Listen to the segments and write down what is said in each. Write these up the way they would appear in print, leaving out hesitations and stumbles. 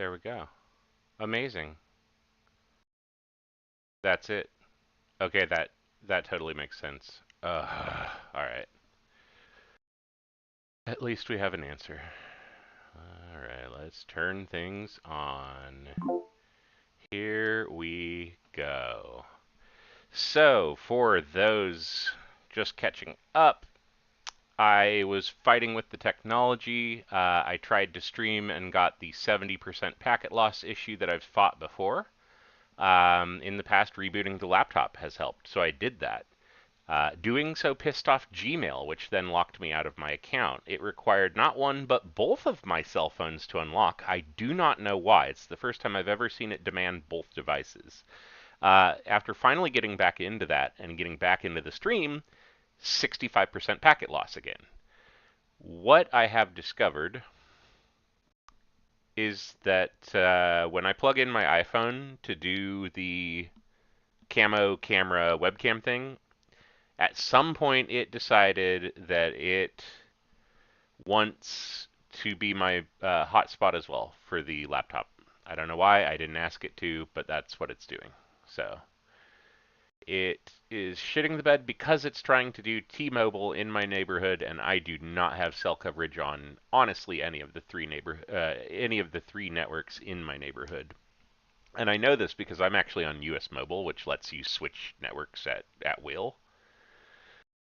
There we go. Amazing. That's it. Okay, that totally makes sense. All right. At least we have an answer. All right, let's turn things on. Here we go. So, for those just catching up, I was fighting with the technology. I tried to stream and got the 70% packet loss issue that I've fought before. In the past, rebooting the laptop has helped, so I did that. Doing so pissed off Gmail, which then locked me out of my account. It required not one, but both of my cell phones to unlock. I do not know why. It's the first time I've ever seen it demand both devices. After finally getting back into that and getting back into the stream, 65% packet loss again. What I have discovered is that when I plug in my iPhone to do the camo camera webcam thing, at some point it decided that it wants to be my hotspot as well for the laptop. I don't know why, I didn't ask it to, but that's what it's doing. So it is shitting the bed because it's trying to do T-Mobile in my neighborhood, and I do not have cell coverage on honestly any of the three networks in my neighborhood. And I know this because I'm actually on US Mobile, which lets you switch networks at will.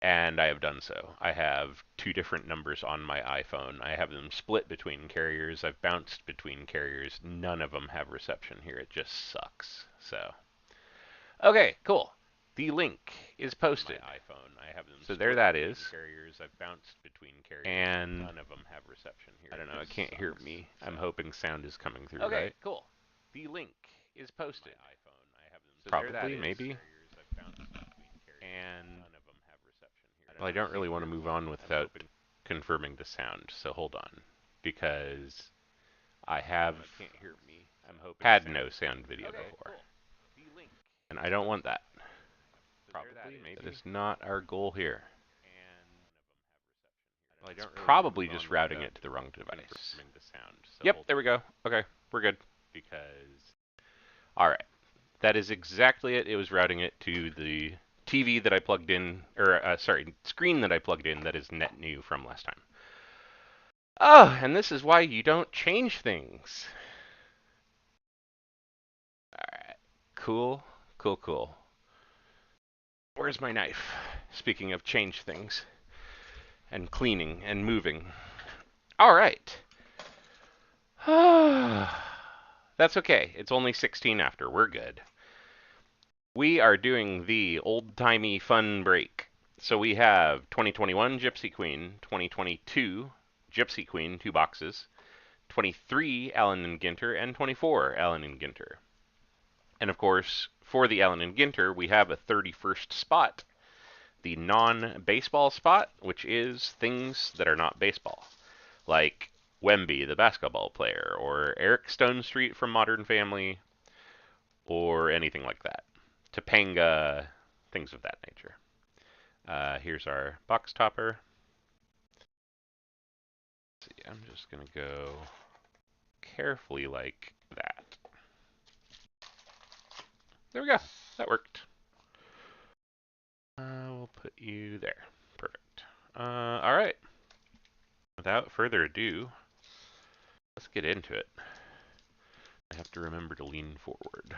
And I have done so. I have two different numbers on my iPhone. I have them split between carriers. I've bounced between carriers. None of them have reception here. It just sucks. So, okay, cool. The link is posted. My iPhone. I have them. So there that is. Carriers. I've bounced between carriers. And none of them have reception here. I don't know. It can't hear me. I'm hoping sound is coming through. Okay, right? Cool. The link is posted. My iPhone. I have them. So probably, maybe. And well, I don't really want to move on without confirming the sound, so hold on, because I have had no sound video before, and I don't want that. That is not our goal here. It's probably just routing it to the wrong device. Yep, there we go. Okay, we're good. All right, that is exactly it. It was routing it to the TV that I plugged in, or screen that I plugged in that is net new from last time. Oh, and this is why you don't change things. Alright, cool, cool, cool. Where's my knife? Speaking of change things, and cleaning, and moving. Alright. That's okay, it's only 16 after, we're good. We are doing the old-timey fun break. So we have 2021 Gypsy Queen, 2022 Gypsy Queen, 2 boxes, 23 Allen and Ginter, and 24 Allen and Ginter. And of course, for the Allen and Ginter, we have a 31st spot, the non-baseball spot, which is things that are not baseball, like Wemby, the basketball player, or Eric Stonestreet from Modern Family, or anything like that. Topanga, things of that nature. Here's our box topper. Let's see, I'm just going to go carefully like that. There we go. That worked. We'll put you there. Perfect. All right. Without further ado, let's get into it. I have to remember to lean forward,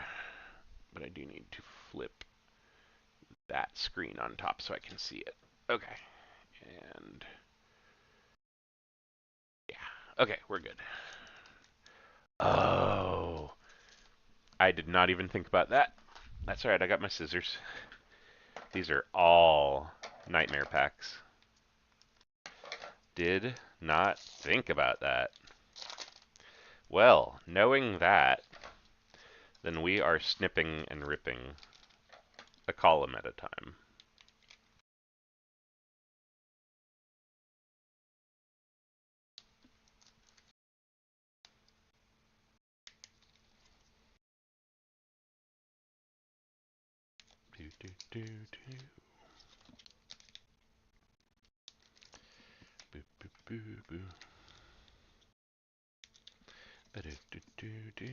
but I do need to flip that screen on top so I can see it. Okay. And yeah. Okay, we're good. Oh. I did not even think about that. That's all right. I got my scissors. These are all nightmare packs. Did not think about that. Well, knowing that, then we are snipping and ripping a column at a time. Do, do, do, do. Boo, boo, boo, boo. Ba-do-do-do-do.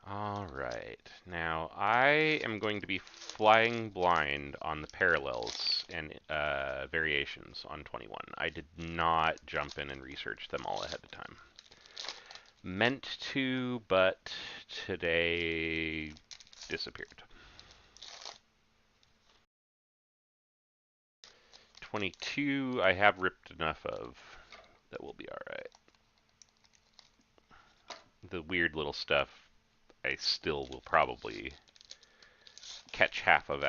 All right. Now I am going to be flying blind on the parallels and variations on 21. I did not jump in and research them all ahead of time. Meant to, but today disappeared. 22 I have ripped enough of that will be alright. The weird little stuff I still will probably catch half of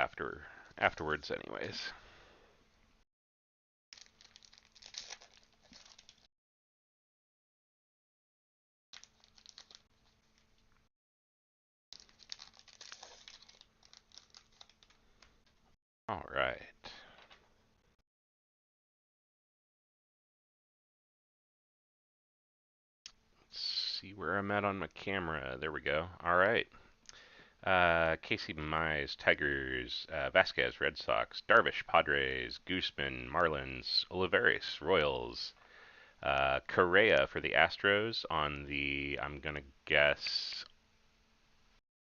afterwards anyways. Alright. See where I'm at on my camera. There we go. All right. Casey Mize, Tigers, Vasquez, Red Sox, Darvish, Padres, Gooseman, Marlins, Olivares, Royals, Correa for the Astros on the, I'm going to guess,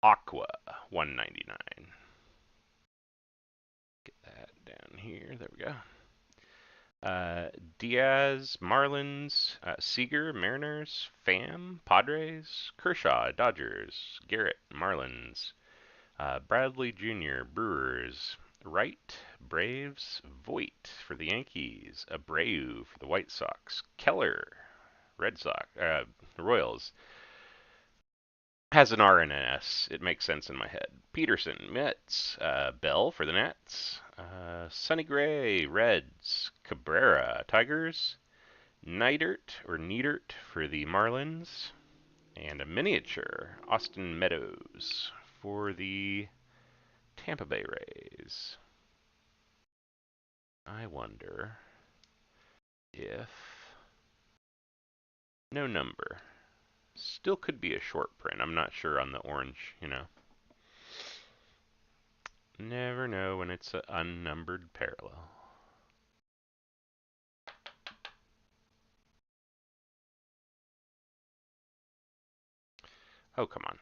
Aqua 199. Get that down here. There we go. Diaz, Marlins, Seager, Mariners, Pham, Padres, Kershaw, Dodgers, Garrett, Marlins, Bradley Jr., Brewers, Wright, Braves, Voit for the Yankees, Abreu for the White Sox, Keller, Red Sox, Royals. Has an R and an S. It makes sense in my head. Peterson, Mets, Bell for the Nats, Sonny Gray, Reds, Cabrera, Tigers, Neidert for the Marlins, and a miniature, Austin Meadows for the Tampa Bay Rays. I wonder if no number. Still could be a short print. I'm not sure on the orange, you know. Never know when it's an unnumbered parallel. Oh, come on.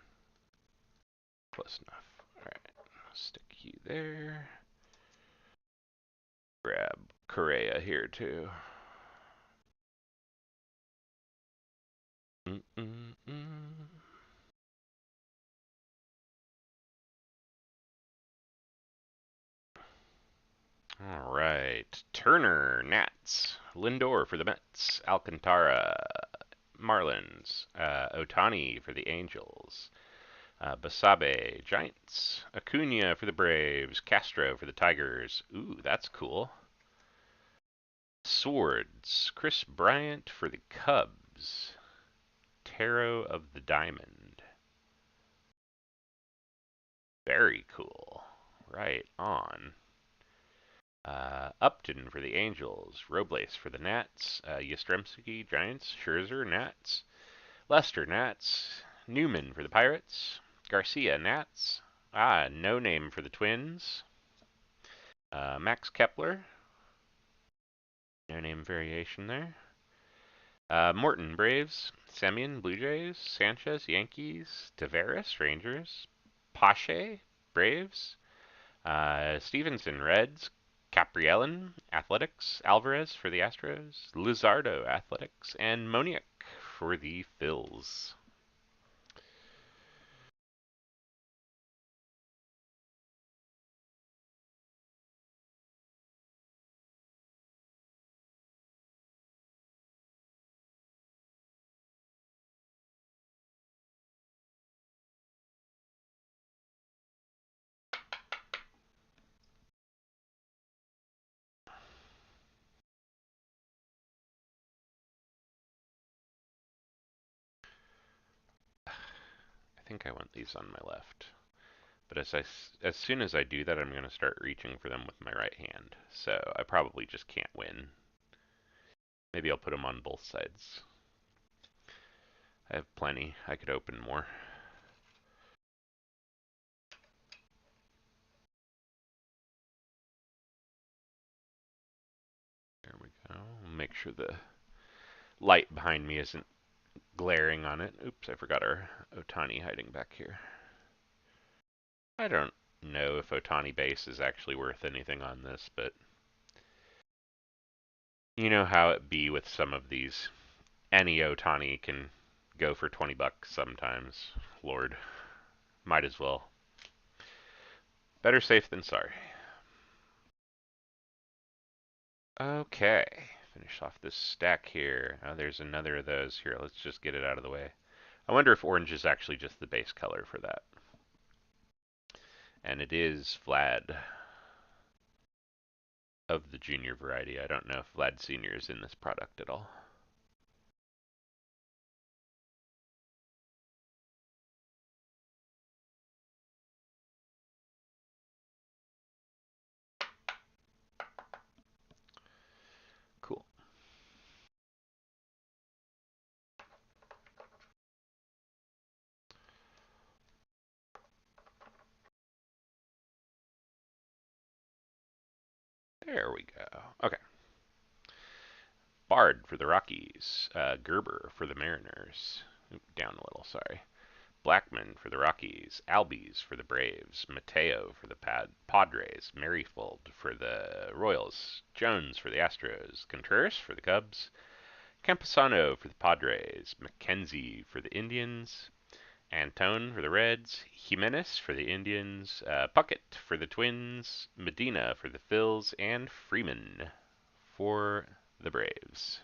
Close enough. Alright, stick you there. Grab Correa here, too. Mm-mm-mm. All right. Turner, Nats. Lindor for the Mets. Alcantara, Marlins. Otani for the Angels. Basabe, Giants. Acuna for the Braves. Castro for the Tigers. Ooh, that's cool. Swords. Chris Bryant for the Cubs. Tarot of the Diamond. Very cool. Right on. Upton for the Angels, Robles for the Nats, Yastrzemski, Giants, Scherzer, Nats, Lester, Nats, Newman for the Pirates, Garcia, Nats, No Name for the Twins, Max Kepler, no name variation there, Morton, Braves, Semyon, Blue Jays, Sanchez, Yankees, Tavares, Rangers, Pache, Braves, Stevenson, Reds, Caprielin, Athletics, Alvarez for the Astros, Luzardo, Athletics, and Moniak for the Phils. I think I want these on my left. But as soon as I do that, I'm going to start reaching for them with my right hand. So I probably just can't win. Maybe I'll put them on both sides. I have plenty. I could open more. make sure the light behind me isn't glaring on it. Oops, I forgot our Otani hiding back here. I don't know if Otani base is actually worth anything on this, but you know how it be with some of these. Any Otani can go for 20 bucks sometimes. Lord, might as well. Better safe than sorry. Okay, finish off this stack here. Oh, there's another of those. Here, let's just get it out of the way. I wonder if orange is actually just the base color for that. And it is Vlad of the junior variety. I don't know if Vlad Sr. is in this product at all. Cool. There we go. Okay. Bard for the Rockies. Gerber for the Mariners. Oop, down a little, sorry. Blackman for the Rockies. Albies for the Braves. Mateo for the Padres. Merrifield for the Royals. Jones for the Astros. Contreras for the Cubs. Campusano for the Padres. McKenzie for the Indians. Antone for the Reds. Jimenez for the Indians. Puckett for the Twins. Medina for the Phils. And Freeman for the Braves.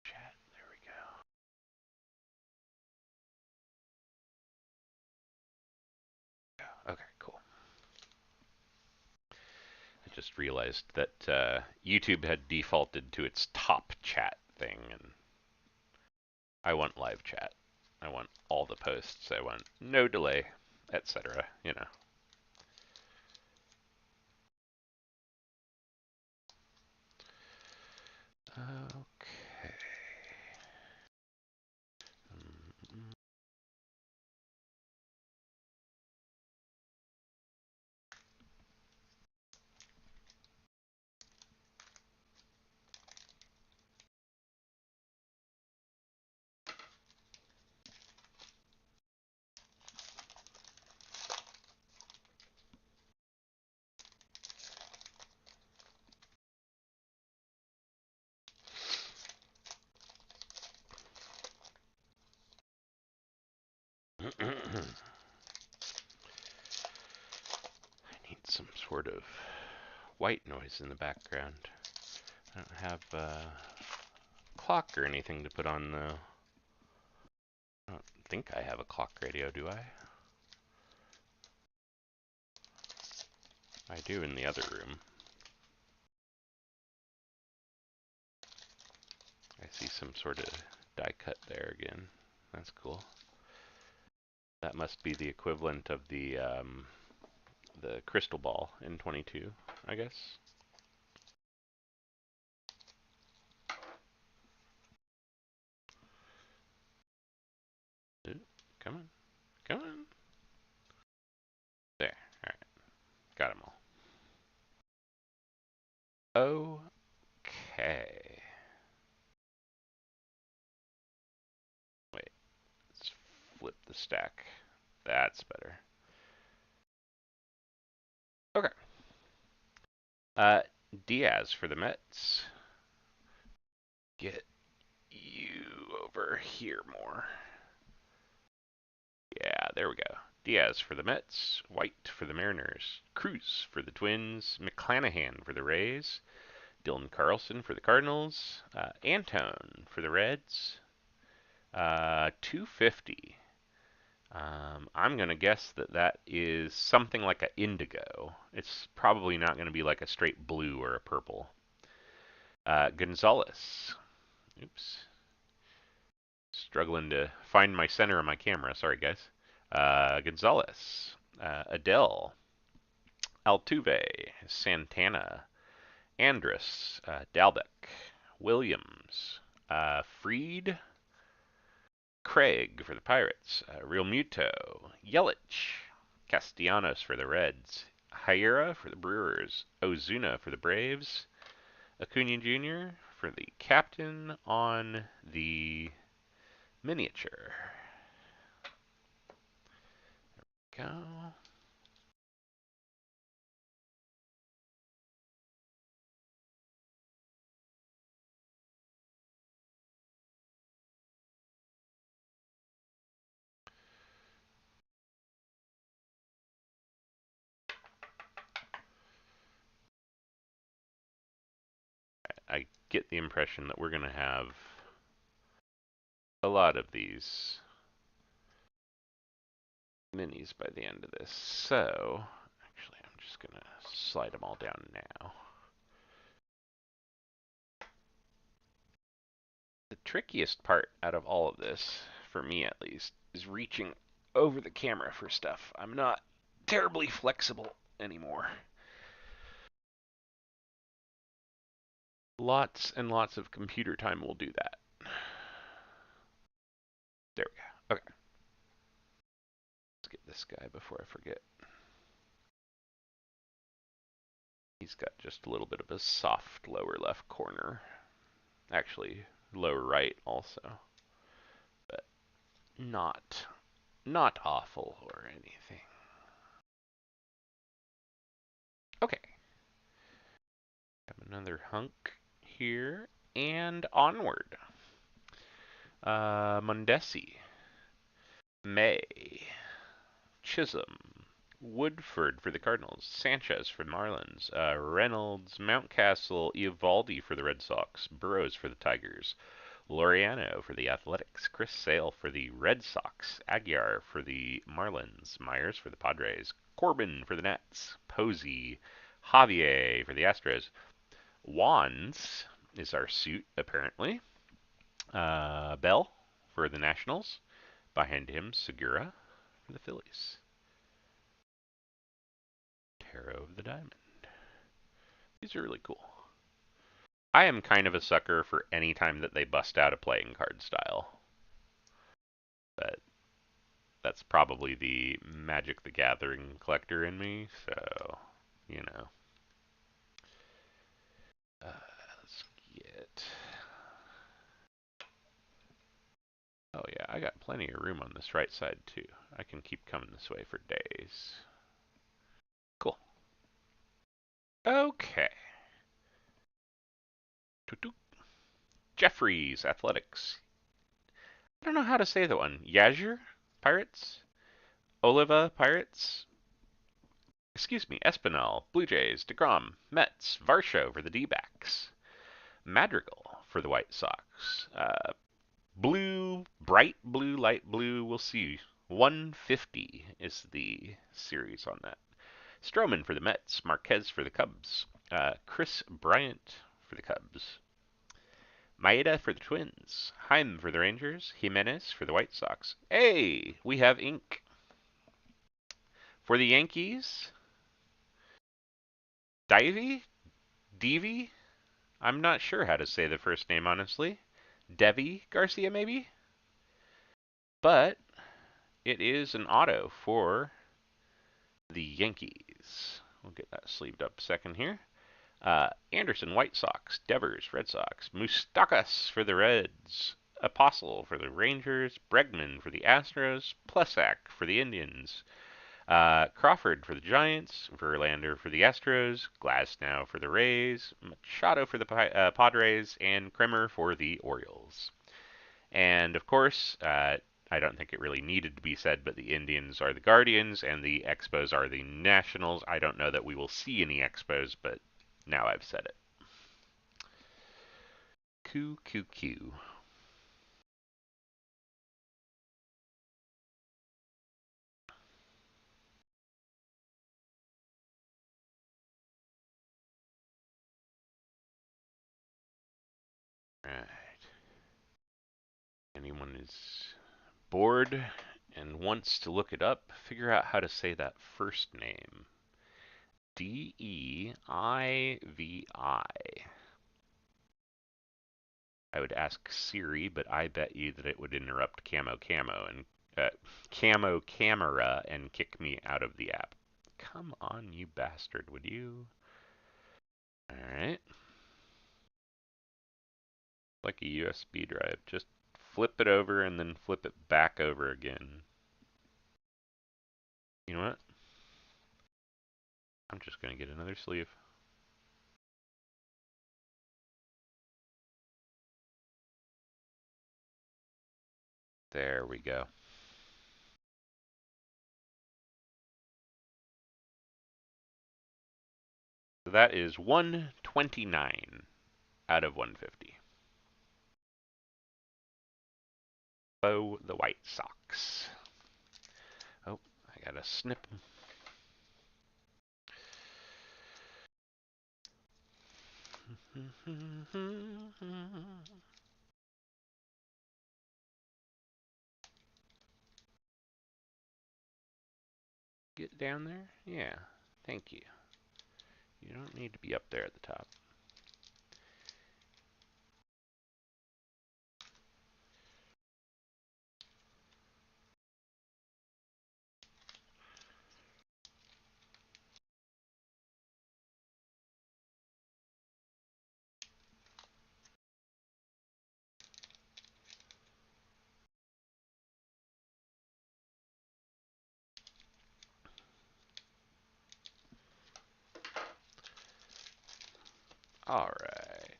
Chat. There we go. Okay, cool. I just realized that YouTube had defaulted to its top chat thing, and I want live chat. I want all the posts. I want no delay, etc. You know. Okay. I need some sort of white noise in the background. I don't have a clock or anything to put on though. I don't think I have a clock radio, do I? I do in the other room. I see some sort of die cut there again. That's cool. That must be the equivalent of the crystal ball in 22, I guess. Come on, come on. There. All right, got them all. Okay. Wait, let's flip the stack. That's better. Okay. Uh, Diaz for the Mets. Get you over here more. Yeah, there we go. Diaz for the Mets. White for the Mariners. Cruz for the Twins. McClanahan for the Rays. Dylan Carlson for the Cardinals. Antone for the Reds. 250. I'm going to guess that that is something like an indigo. It's probably not going to be like a straight blue or a purple. Gonzalez. Oops. Struggling to find my center on my camera. Sorry, guys. Gonzalez. Adele. Altuve. Santana. Andrus. Dalbec. Williams. Freed. Craig for the Pirates. Real Muto. Yelich. Castellanos for the Reds. Higuera for the Brewers. Ozuna for the Braves. Acuna Jr. for the captain on the miniature. Go. I get the impression that we're going to have a lot of these minis by the end of this. So, actually, I'm just going to slide them all down now. The trickiest part out of all of this, for me at least, is reaching over the camera for stuff. I'm not terribly flexible anymore. Lots and lots of computer time will do that. There we go. Okay. Let's get this guy before I forget. He's got just a little bit of a soft lower left corner. Actually, lower right also. But not awful or anything. Okay. Have another hunk here and onward. Mundesi, May, Chisholm, Woodford for the Cardinals, Sanchez for the Marlins, Reynolds, Mountcastle, Eovaldi for the Red Sox, Burrows for the Tigers, Laureano for the Athletics, Chris Sale for the Red Sox, Aguiar for the Marlins, Myers for the Padres, Corbin for the Nets, Posey, Javier for the Astros. Wands is our suit, apparently. Bell for the Nationals. Behind him, Segura for the Phillies. Tarot of the Diamond. These are really cool. I am kind of a sucker for any time that they bust out a playing card style. But that's probably the Magic the Gathering collector in me, so, you know. Let's get... Oh yeah, I got plenty of room on this right side too. I can keep coming this way for days. Cool. Okay. Jeffries, Athletics. I don't know how to say that one. Yazur, Pirates. Oliva, Pirates. Excuse me, Espinal, Blue Jays. DeGrom, Mets. Varsho for the D-backs. Madrigal for the White Sox. Blue, bright blue, light blue, we'll see. 150 is the series on that. Stroman for the Mets. Marquez for the Cubs. Chris Bryant for the Cubs. Maeda for the Twins. Heim for the Rangers. Jimenez for the White Sox. Hey, we have ink. For the Yankees, Divey? I'm not sure how to say the first name, honestly. Devi Garcia, maybe? But it is an auto for the Yankees. We'll get that sleeved up a second here. Anderson, White Sox. Devers, Red Sox. Moustakas for the Reds. Apostle for the Rangers. Bregman for the Astros. Plesac for the Indians. Crawford for the Giants. Verlander for the Astros. Glasnow for the Rays. Machado for the Padres. And Kremer for the Orioles. And of course, I don't think it really needed to be said, but the Indians are the Guardians and the Expos are the Nationals. I don't know that we will see any Expos, but now I've said it. Q. Right. Anyone is bored and wants to look it up, figure out how to say that first name. Deivii. I would ask Siri, but I bet you that it would interrupt Camo and uh, camo camera and kick me out of the app. Come on, you bastard, would you? Alright. Like a USB drive. Just flip it over and then flip it back over again. You know what? I'm just going to get another sleeve. There we go. So that is 129 out of 150. Oh, the White Sox. Oh, I gotta snip. Get down there? Yeah, thank you. You don't need to be up there at the top. All right.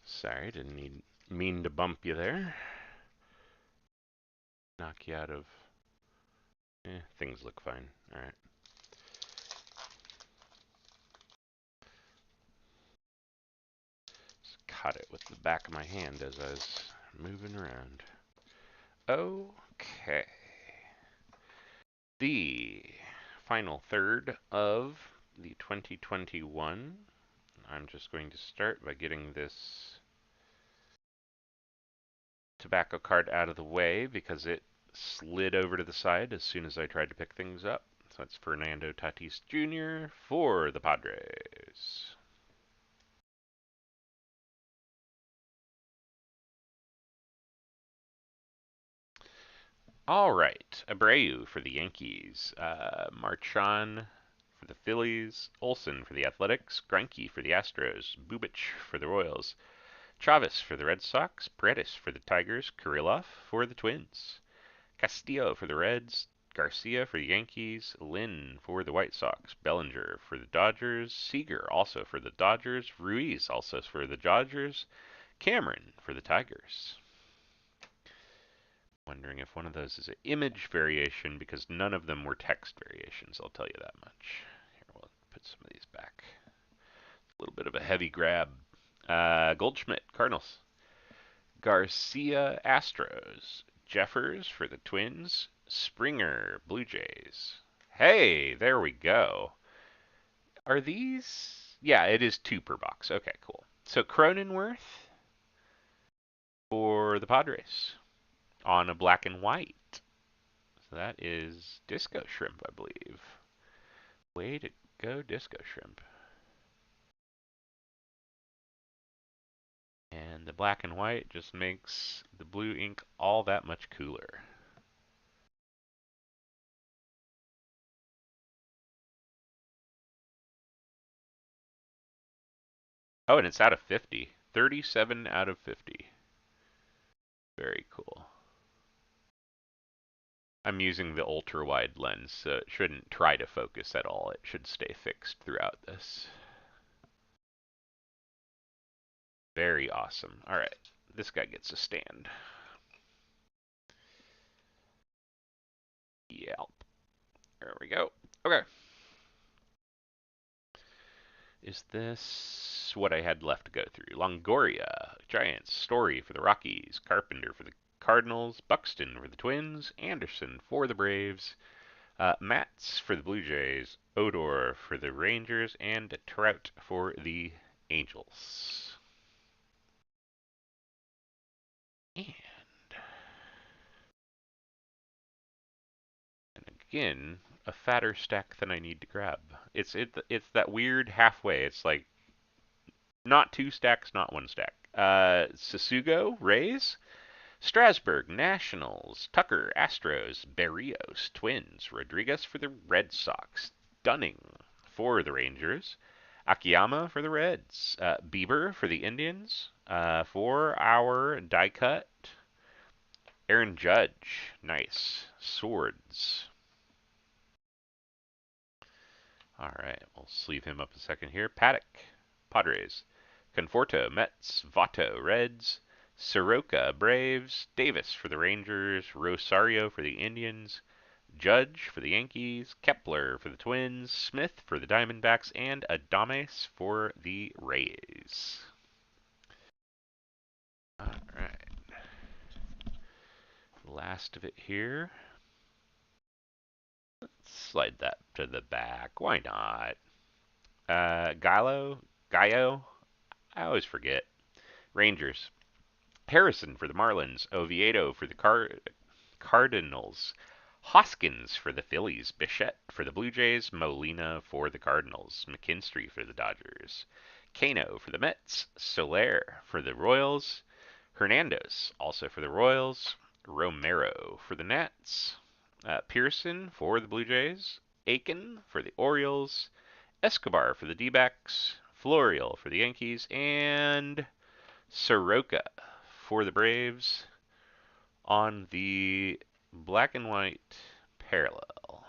Sorry, didn't mean to bump you there. Knock you out of... things look fine. Alright. Just caught it with the back of my hand as I was moving around. Okay. The final third of the 2021. I'm just going to start by getting this tobacco card out of the way because it slid over to the side as soon as I tried to pick things up. So that's Fernando Tatis Jr. for the Padres. All right, Abreu for the Yankees, Marchand for the Phillies, Olson for the Athletics, Greinke for the Astros, Bubic for the Royals, Chavez for the Red Sox, Paredes for the Tigers, Kirilloff for the Twins, Castillo for the Reds, Garcia for the Yankees, Lynn for the White Sox, Bellinger for the Dodgers, Seager also for the Dodgers, Ruiz also for the Dodgers, Cameron for the Tigers. Wondering if one of those is an image variation because none of them were text variations, I'll tell you that much. Here, we'll put some of these back. A little bit of a heavy grab. Goldschmidt, Cardinals. Garcia, Astros. Jeffers for the Twins. Springer, Blue Jays. Hey, there we go. Are these? Yeah, it is 2 per box. Okay, cool. So Cronenworth for the Padres on a black and white. So that is Disco Shrimp, I believe. Way to go, Disco Shrimp. And the black and white just makes the blue ink all that much cooler. Oh, and it's out of 50. 37 out of 50. Very cool. I'm using the ultra wide lens, so it shouldn't try to focus at all. It should stay fixed throughout this. Very awesome. All right, this guy gets a stand. Yelp. There we go. Okay. Is this what I had left to go through? Longoria, Giants, Story for the Rockies, Carpenter for the Cardinals, Buxton for the Twins, Anderson for the Braves, Mats for the Blue Jays, Odor for the Rangers, and Trout for the Angels. And again, a fatter stack than I need to grab. It's that weird halfway. It's like not two stacks, not one stack. Sasugo, Rays, Strasburg, Nationals, Tucker, Astros, Berrios, Twins, Rodriguez for the Red Sox, Dunning for the Rangers, Akiyama for the Reds, Bieber for the Indians, for our die cut, Aaron Judge, nice, Swords. All right, we'll sleeve him up a second here. Paddock, Padres, Conforto, Mets, Votto, Reds, Soroka, Braves, Davis for the Rangers, Rosario for the Indians, Judge for the Yankees, Kepler for the Twins, Smith for the Diamondbacks, and Adames for the Rays. All right. Last of it here. Let's slide that to the back. Why not? Gallo, I always forget. Rangers. Harrison for the Marlins. Oviedo for the Cardinals. Hoskins for the Phillies. Bichette for the Blue Jays. Molina for the Cardinals. McKinstry for the Dodgers. Kano for the Mets. Soler for the Royals. Hernandez also for the Royals. Romero for the Nats. Pearson for the Blue Jays. Aiken for the Orioles. Escobar for the D-backs. Florial for the Yankees. And Soroka for the Braves on the black and white parallel.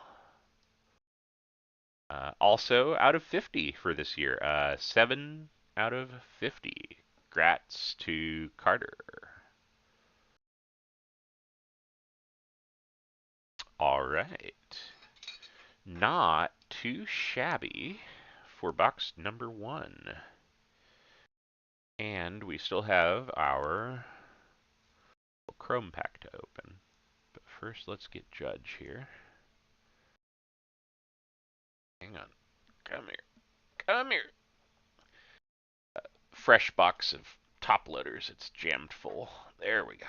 Also out of 50 for this year. 7 out of 50. Grats to Carter. All right. Not too shabby for box number 1. And we still have our Chrome pack to open. But first, let's get Judge here. Hang on. Come here. Come here. Fresh box of top loaders. It's jammed full. There we go.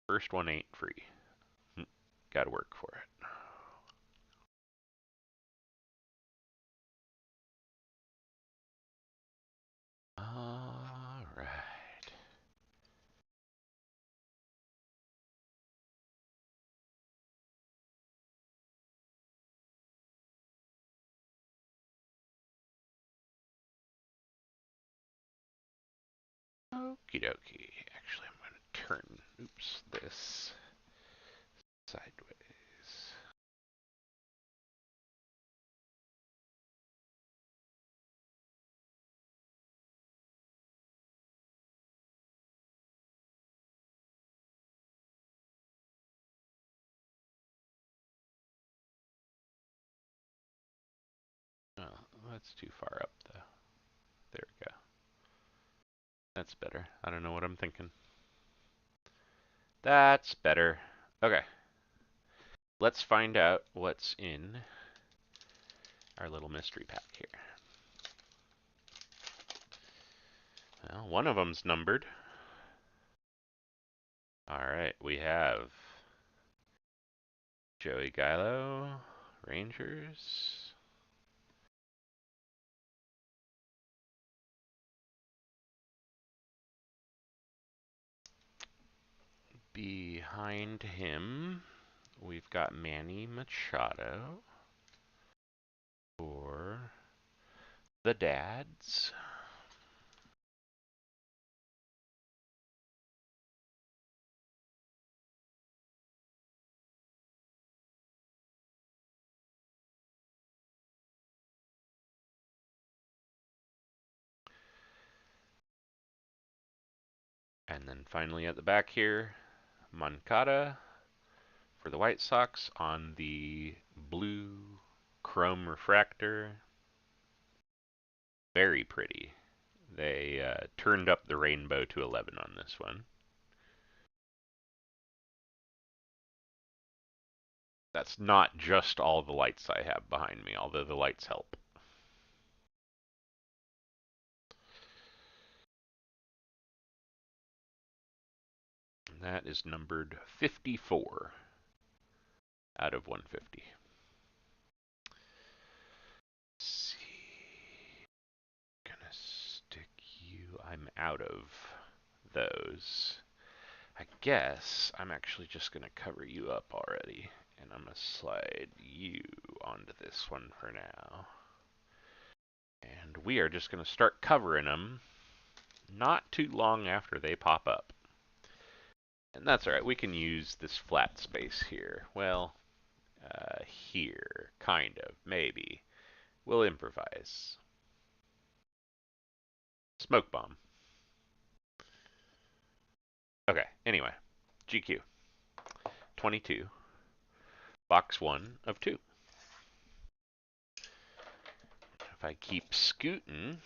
First one ain't free. Gotta work for it. All right. Okie dokie. Actually, I'm going to turn, this sideways. Oh, that's too far up, though. There we go. That's better. I don't know what I'm thinking. That's better. Okay. Let's find out what's in our little mystery pack here. Well, one of them's numbered. All right, we have Joey Gallo, Rangers. Behind him, we've got Manny Machado for the Dads. And then finally at the back here, Moncada for the White Sox on the blue chrome refractor. Very pretty. They turned up the rainbow to 11 on this one. That's not just all the lights I have behind me, although the lights help. And that is numbered 54 out of 150. Let's see. Gonna stick you. I'm out of those. I guess I'm actually just gonna cover you up already, and I'm gonna slide you onto this one for now. And we are just gonna start covering them not too long after they pop up. And that's alright, we can use this flat space here. Well, here, kind of, maybe. We'll improvise. Smoke bomb. Okay, anyway. GQ. 22. Box 1 of 2. If I keep scooting,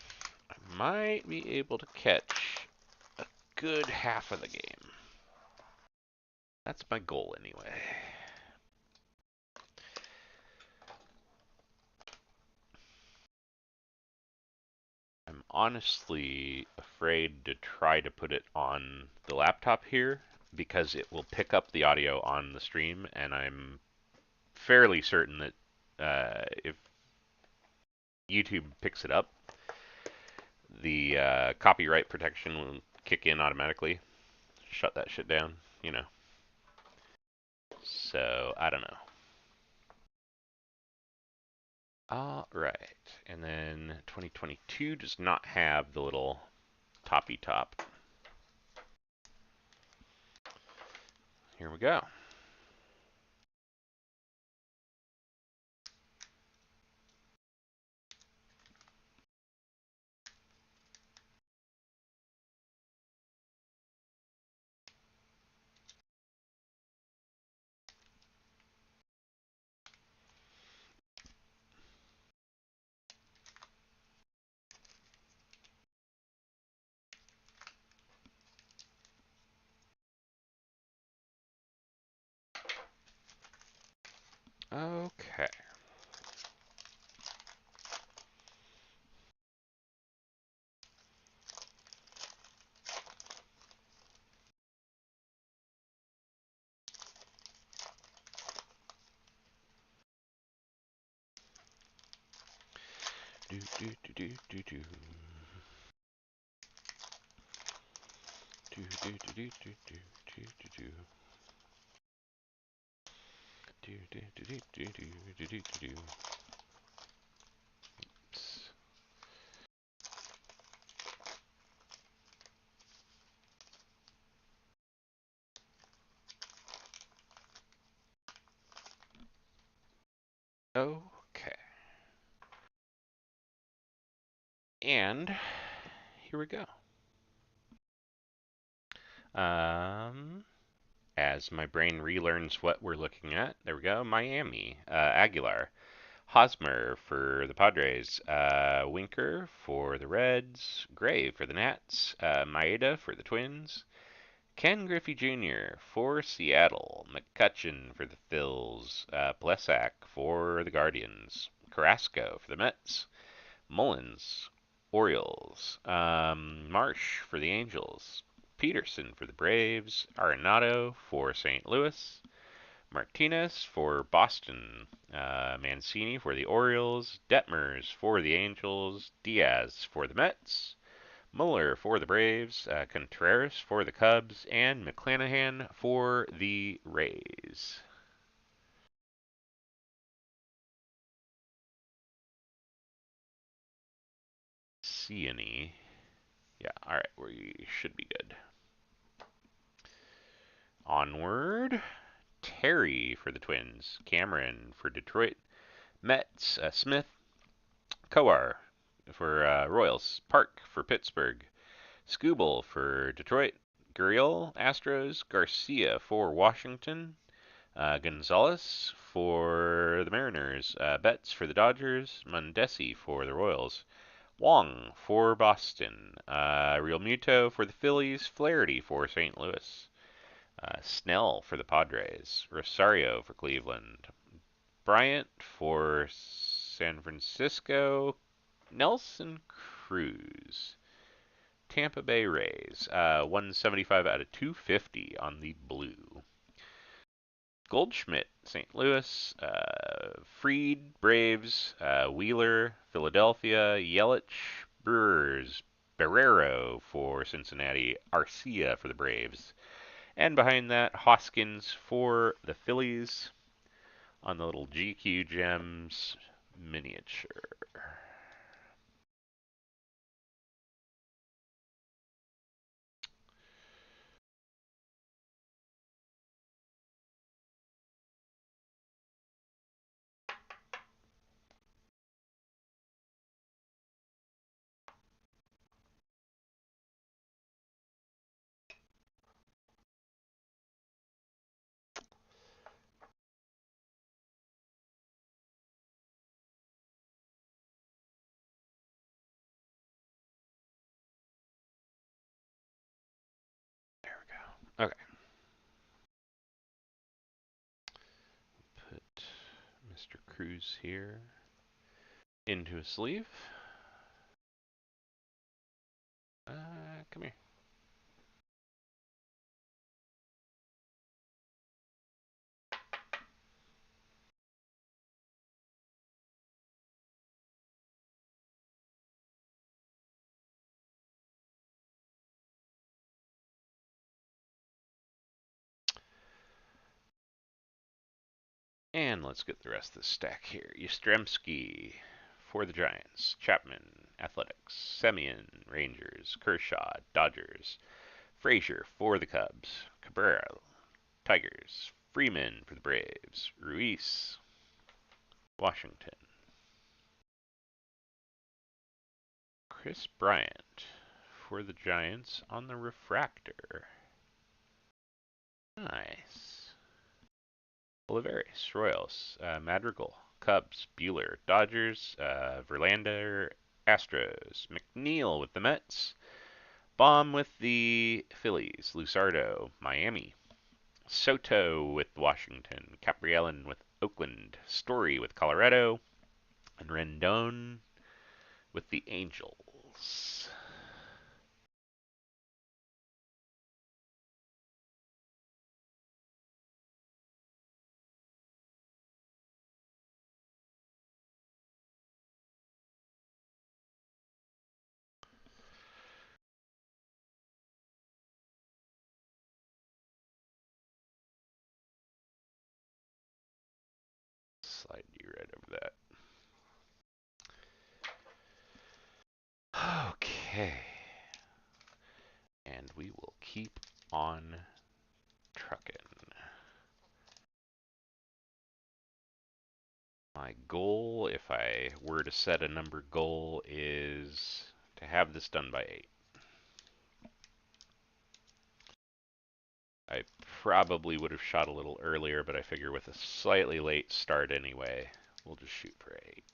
I might be able to catch a good half of the game. That's my goal anyway. I'm honestly afraid to try to put it on the laptop here because it will pick up the audio on the stream, and I'm fairly certain that if YouTube picks it up, the copyright protection will kick in automatically. Shut that shit down, you know. So, I don't know. Alright, and then 2022 does not have the little toppy top. Here we go. Okay. Do do do do do do. Do do do do do do do do. Do do do do do do do do do. Oops. Okay. And here we go. As my brain relearns what we're looking at, there we go. Miami, Aguilar, Hosmer for the Padres, Winker for the Reds, Gray for the Nats, Maeda for the Twins, Ken Griffey Jr. for Seattle, McCutcheon for the Phils, Plesak for the Guardians, Carrasco for the Mets, Mullins, Orioles, Marsh for the Angels, Peterson for the Braves, Arenado for St. Louis, Martinez for Boston, Mancini for the Orioles, Detmers for the Angels, Diaz for the Mets, Muller for the Braves, Contreras for the Cubs, and McClanahan for the Rays. See any? Yeah, alright, we should be good. Onward. Terry for the Twins, Cameron for Detroit, Mets, Smith, Kowar for Royals, Park for Pittsburgh, Skubal for Detroit, Gurriel, Astros, Garcia for Washington, Gonzalez for the Mariners, Betts for the Dodgers, Mondesi for the Royals, Wong for Boston, Real Muto for the Phillies, Flaherty for St. Louis, Snell for the Padres. Rosario for Cleveland. Bryant for San Francisco. Nelson Cruz. Tampa Bay Rays. 175 out of 250 on the blue. Goldschmidt, St. Louis. Fried, Braves. Wheeler, Philadelphia. Yelich, Brewers. Barrero for Cincinnati. Arcia for the Braves. And behind that, Hoskins for the Phillies on the little GQ Gems miniature. There we go. Okay. Put Mr. Cruz here into a sleeve. Come here. And let's get the rest of the stack here. Yastrzemski for the Giants. Chapman, Athletics. Semien, Rangers. Kershaw, Dodgers. Frazier for the Cubs. Cabrera, Tigers. Freeman for the Braves. Ruiz, Washington. Chris Bryant for the Giants on the refractor. Nice. Olivares, Royals, Madrigal, Cubs, Bueller, Dodgers, Verlander, Astros, McNeil with the Mets, Baum with the Phillies, Lusardo, Miami, Soto with Washington, Caprielin with Oakland, Story with Colorado, and Rendon with the Angels. Slide you right over that. Okay. And we will keep on trucking. My goal, if I were to set a number goal, is to have this done by 8. I probably would have shot a little earlier, but I figure with a slightly late start anyway, we'll just shoot for 8.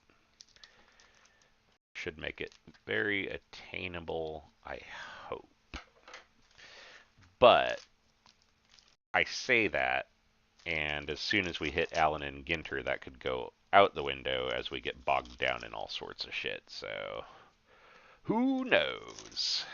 Should make it very attainable, I hope. But I say that, and as soon as we hit Allen and Ginter, that could go out the window as we get bogged down in all sorts of shit. So, who knows?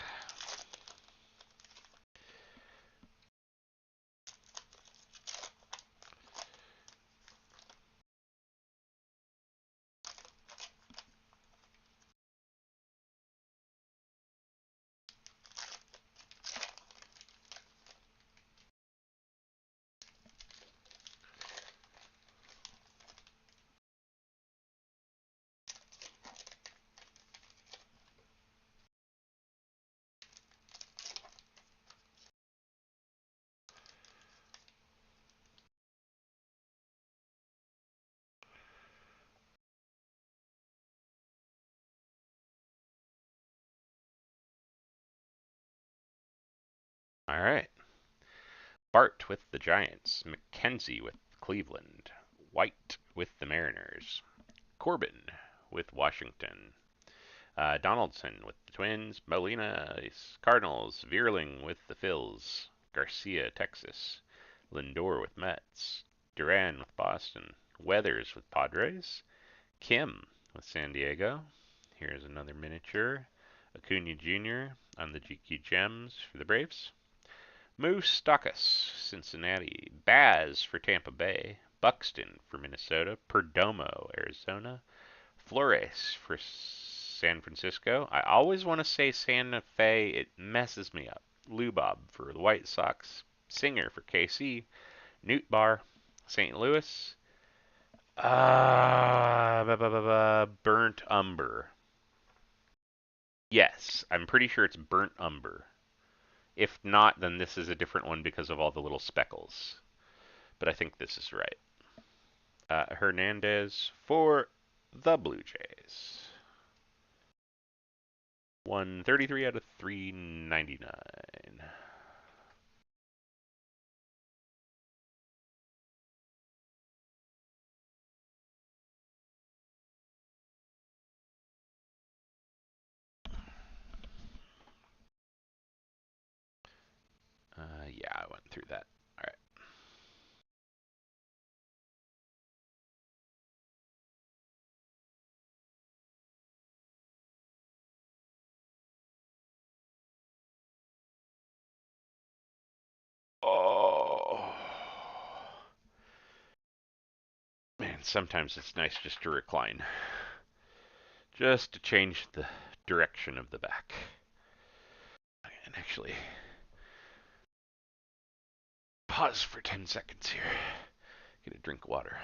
All right. Bart with the Giants, McKenzie with Cleveland, White with the Mariners, Corbin with Washington, Donaldson with the Twins, Molina, Cardinals, Vierling with the Phils, Garcia, Texas, Lindor with Mets, Duran with Boston, Weathers with Padres, Kim with San Diego. Here's another miniature. Acuna Jr. on the GQ Gems for the Braves. Moose Stockus, Cincinnati. Baz for Tampa Bay. Buxton for Minnesota. Perdomo, Arizona. Flores for San Francisco. I always want to say Santa Fe. It messes me up. Lubob for the White Sox. Singer for KC. Newt Bar, St. Louis. Burnt Umber. Yes, I'm pretty sure it's Burnt Umber. If not, then this is a different one because of all the little speckles. But I think this is right. Hernandez for the Blue Jays. 133 out of 399. Yeah, I went through that. All right. Oh. Man, sometimes it's nice just to recline. Just to change the direction of the back. And actually, pause for 10 seconds here. Get a drink of water.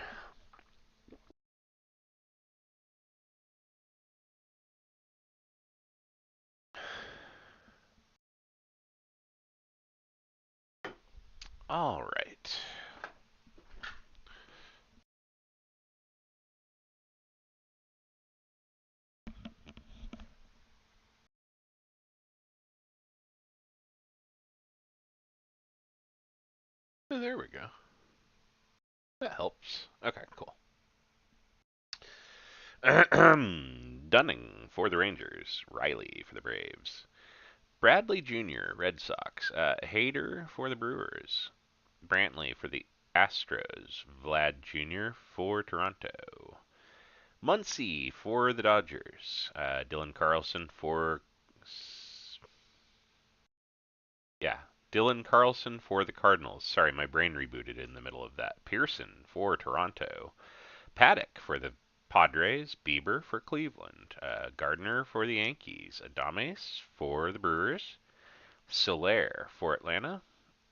All right. Oh, there we go. That helps. Okay, cool. Dunning for the Rangers. Riley for the Braves. Bradley Jr., Red Sox. Hader for the Brewers. Brantley for the Astros. Vlad Jr. for Toronto. Muncy for the Dodgers. Dylan Carlson for. Yeah, Dylan Carlson for the Cardinals. Sorry, my brain rebooted in the middle of that. Pearson for Toronto. Paddock for the Padres. Bieber for Cleveland. Gardner for the Yankees. Adames for the Brewers. Soler for Atlanta.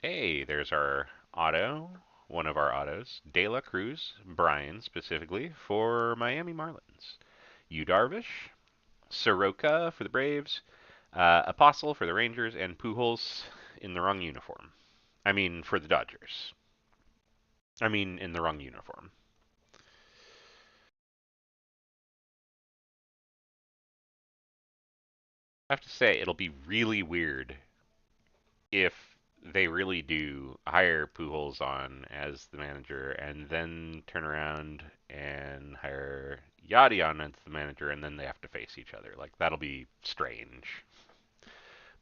Hey, there's our auto. One of our autos. De La Cruz, Brian specifically, for Miami Marlins. Yu Darvish. Soroka for the Braves. Apostle for the Rangers. And Pujols in the wrong uniform. I mean, for the Dodgers. I mean, in the wrong uniform. I have to say, it'll be really weird if they really do hire Pujols on as the manager and then turn around and hire Yachty on as the manager and then they have to face each other. Like, that'll be strange.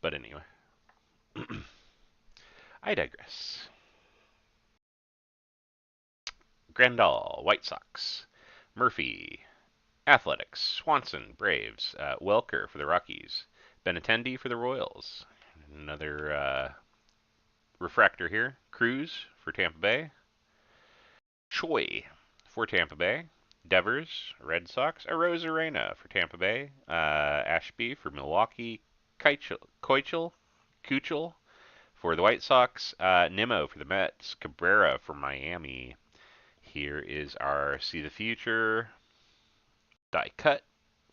But anyway, I digress. Grandal, White Sox. Murphy, Athletics. Swanson, Braves. Welker for the Rockies. Benintendi for the Royals. Another refractor here. Cruz for Tampa Bay. Choi for Tampa Bay. Devers, Red Sox. Arozarena for Tampa Bay. Ashby for Milwaukee. Kuchel for the White Sox. Nimmo for the Mets. Cabrera for Miami. Here is our See the Future die cut.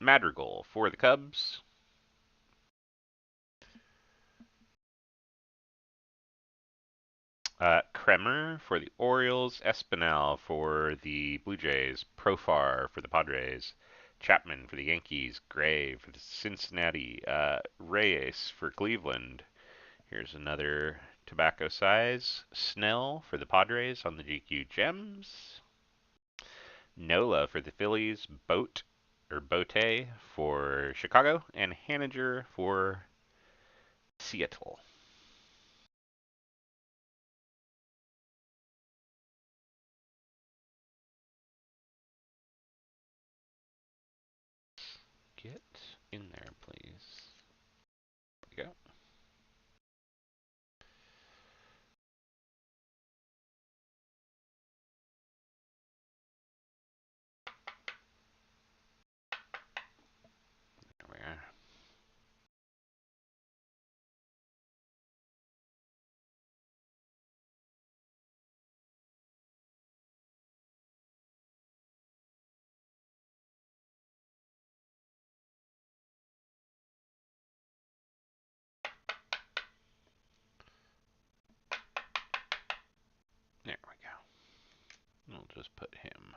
Madrigal for the Cubs. Kremer for the Orioles, Espinal for the Blue Jays, Profar for the Padres, Chapman for the Yankees, Gray for the Cincinnati, Reyes for Cleveland. Here's another tobacco size. Snell for the Padres on the GQ Gems. Nola for the Phillies, Bote for Chicago, and Haniger for Seattle. Get in there, please. There we go. There we are. There we go. We'll just put him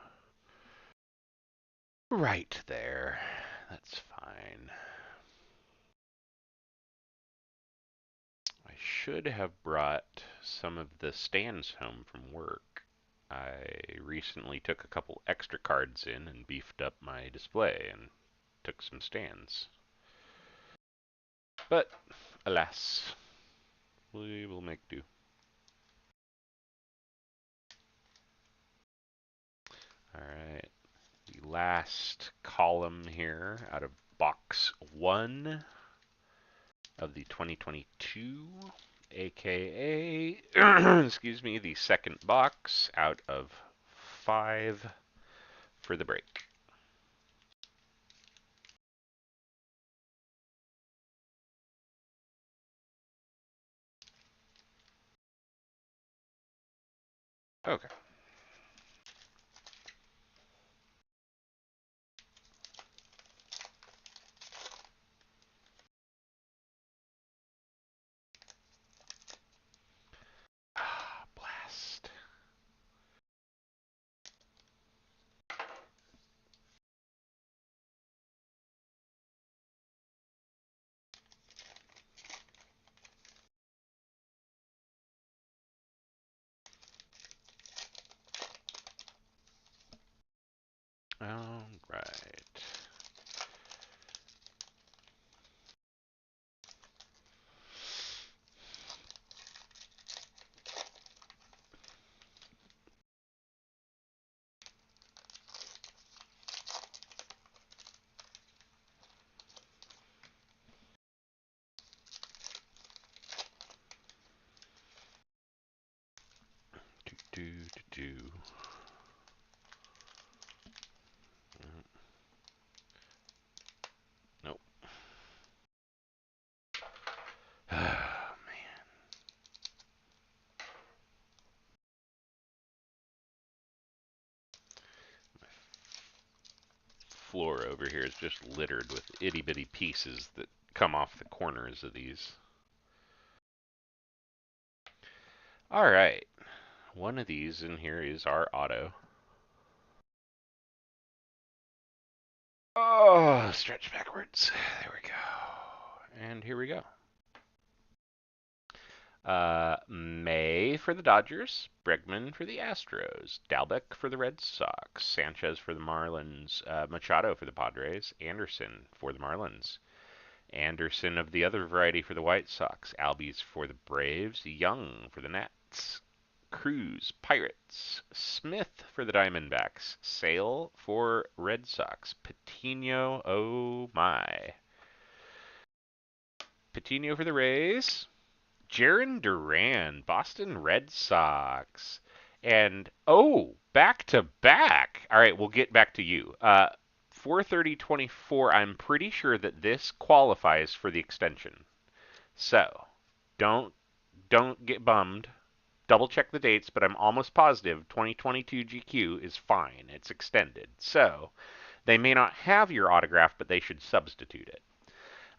right there. That's fine. I should have brought some of the stands home from work. I recently took a couple extra cards in and beefed up my display and took some stands. But, alas, we will make do. Alright, the last column here out of box 1 of the 2022, aka, excuse me, the second box out of 5 for the break. Okay. Ah, blast. All right. Do. Nope. Oh, man. My floor over here is just littered with itty bitty pieces that come off the corners of these. All right. One of these in here is our auto. Oh, stretch backwards. There we go. And here we go. May for the Dodgers, Bregman for the Astros, Dalbec for the Red Sox, Sanchez for the Marlins, Machado for the Padres, Anderson for the Marlins, Anderson of the other variety for the White Sox, Albies for the Braves, Young for the Nats, Cruz, Pirates, Smith for the Diamondbacks, Sale for Red Sox, Patino, oh my. Patino for the Rays, Jarren Duran, Boston Red Sox. And, oh, back to back. All right, we'll get back to you. 430-24, I'm pretty sure that this qualifies for the extension. So, don't don't get bummed. Double check the dates, but I'm almost positive 2022 GQ is fine. It's extended. So, they may not have your autograph, but they should substitute it.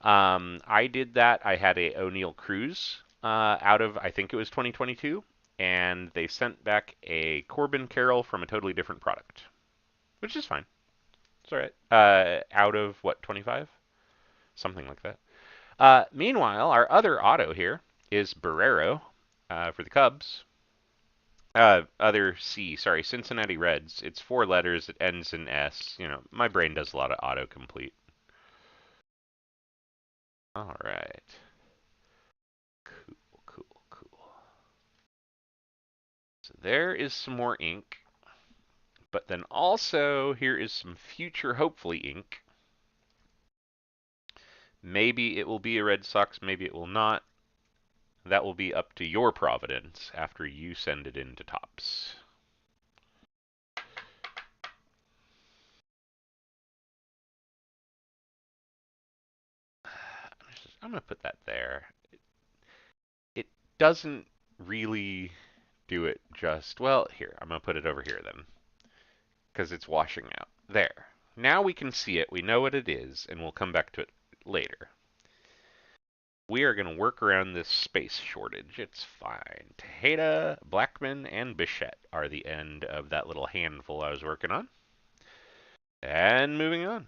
I did that. I had a O'Neill Cruz out of, I think it was 2022, and they sent back a Corbin Carroll from a totally different product, which is fine. It's all right. Out of what, 25? Something like that. Meanwhile, our other auto here is Barrero for the Cubs. Other C, sorry, Cincinnati Reds. It's 4 letters. It ends in S. You know, my brain does a lot of autocomplete. All right. Cool, cool, cool. So there is some more ink. But then also, here is some future, hopefully, ink. Maybe it will be a Red Sox, maybe it will not. That will be up to your providence after you send it into Tops. I'm going to put that there. It doesn't really do it just, well, here, I'm going to put it over here then, because it's washing out. There. Now we can see it, we know what it is, and we'll come back to it later. We are going to work around this space shortage. It's fine. Tejeda, Blackman, and Bichette are the end of that little handful I was working on. And moving on.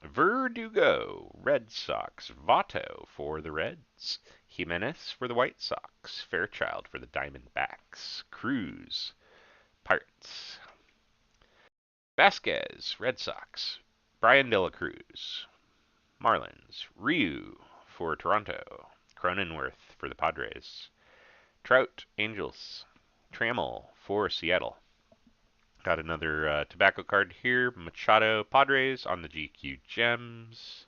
Verdugo, Red Sox. Votto for the Reds. Jimenez for the White Sox. Fairchild for the Diamondbacks. Cruz, Pirates. Vasquez, Red Sox. Brian De La Cruz, Marlins. Ryu for Toronto. Cronenworth for the Padres. Trout, Angels. Trammell for Seattle. Got another tobacco card here. Machado, Padres on the GQ Gems.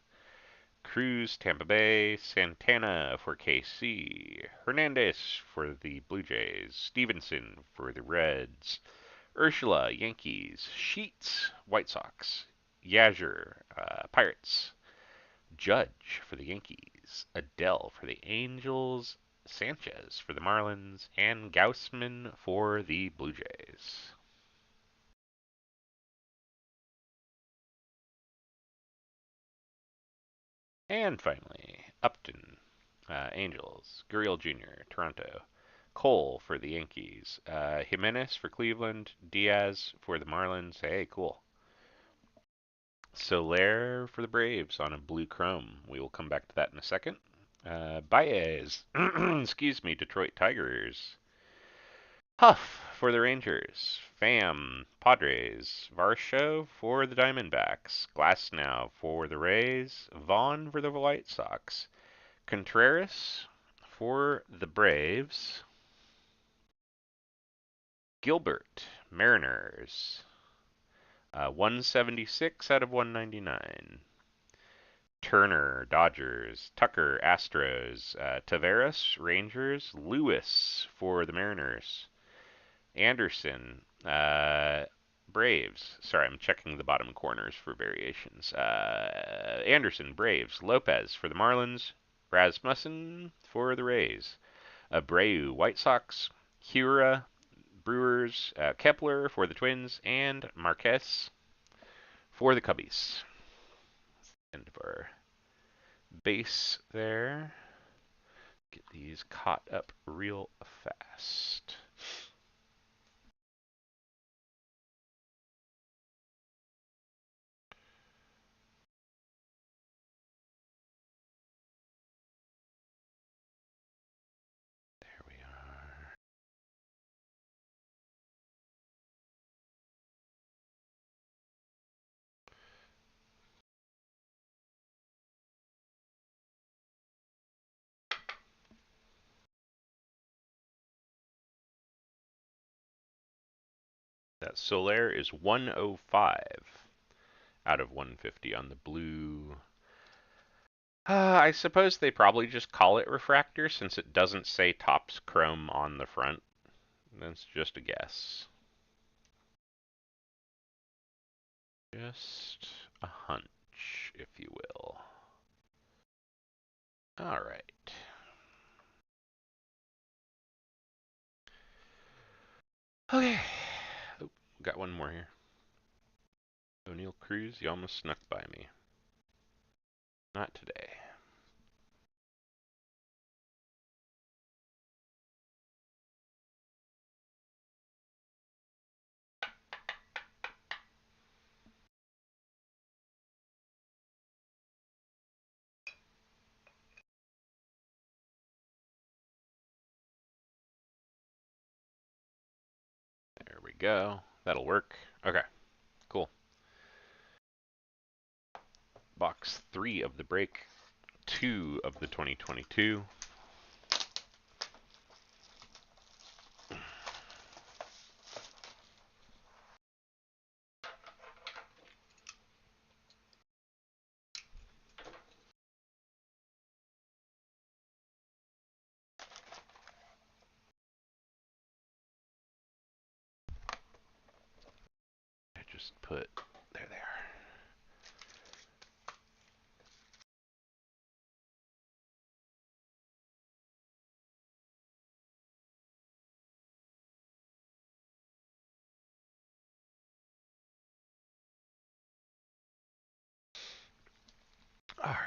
Cruz, Tampa Bay. Santana for KC. Hernandez for the Blue Jays. Stevenson for the Reds. Ursula, Yankees. Sheets, White Sox. Yazher, Pirates. Judge for the Yankees. Adele for the Angels. Sanchez for the Marlins. And Gaussman for the Blue Jays. And finally, Upton, Angels. Gurriel Jr., Toronto. Cole for the Yankees. Jimenez for Cleveland. Diaz for the Marlins. Hey, cool. Soler for the Braves on a blue chrome. We will come back to that in a second. Baez, excuse me, Detroit Tigers. Huff for the Rangers. Pham, Padres. Varsho for the Diamondbacks. Glasnow for the Rays. Vaughn for the White Sox. Contreras for the Braves. Gilbert, Mariners. 176 out of 199. Turner, Dodgers. Tucker, Astros. Taveras, Rangers. Lewis for the Mariners. Anderson, Braves. Sorry, I'm checking the bottom corners for variations. Anderson, Braves. Lopez for the Marlins. Rasmussen for the Rays. Abreu, White Sox. Hura, Brewers. Kepler for the Twins. And Marquez for the Cubbies. End of our base there. Get these caught up real fast. There we are. That Soler is 105 out of 150 on the blue. I suppose they probably just call it refractor since it doesn't say Topps Chrome on the front. That's just a guess. Just a hunch, if you will. All right. Okay. Oh, got one more here. O'Neill Cruz, you almost snuck by me. Not today. There we go. That'll work. Okay, cool. Box 3 of the break, 2 of the 2022. just put, there they are. All right.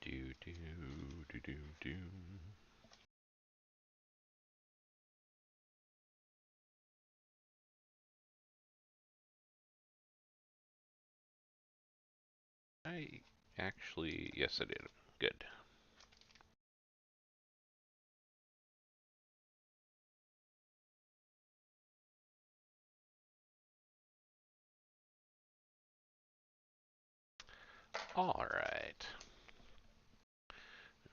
Do do do do do. I actually, yes, I did. Good. All right.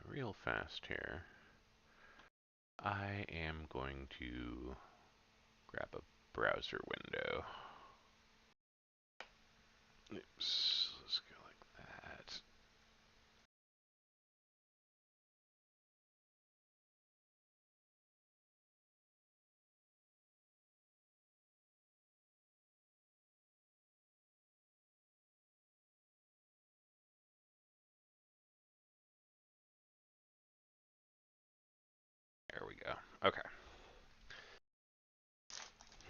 Real fast here. I am going to grab a browser window. Oops. Let's go like that. There we go. Okay.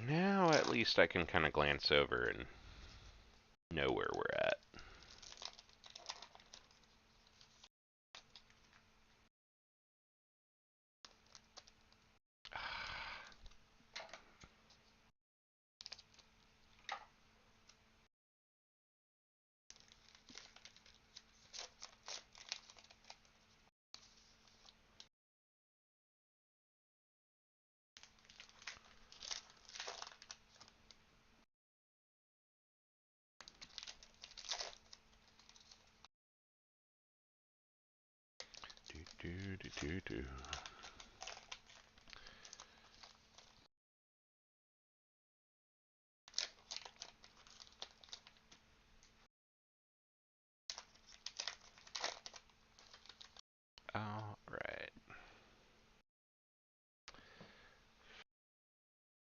Now at least I can kind of glance over and know where we're at. Do do do do do. All right.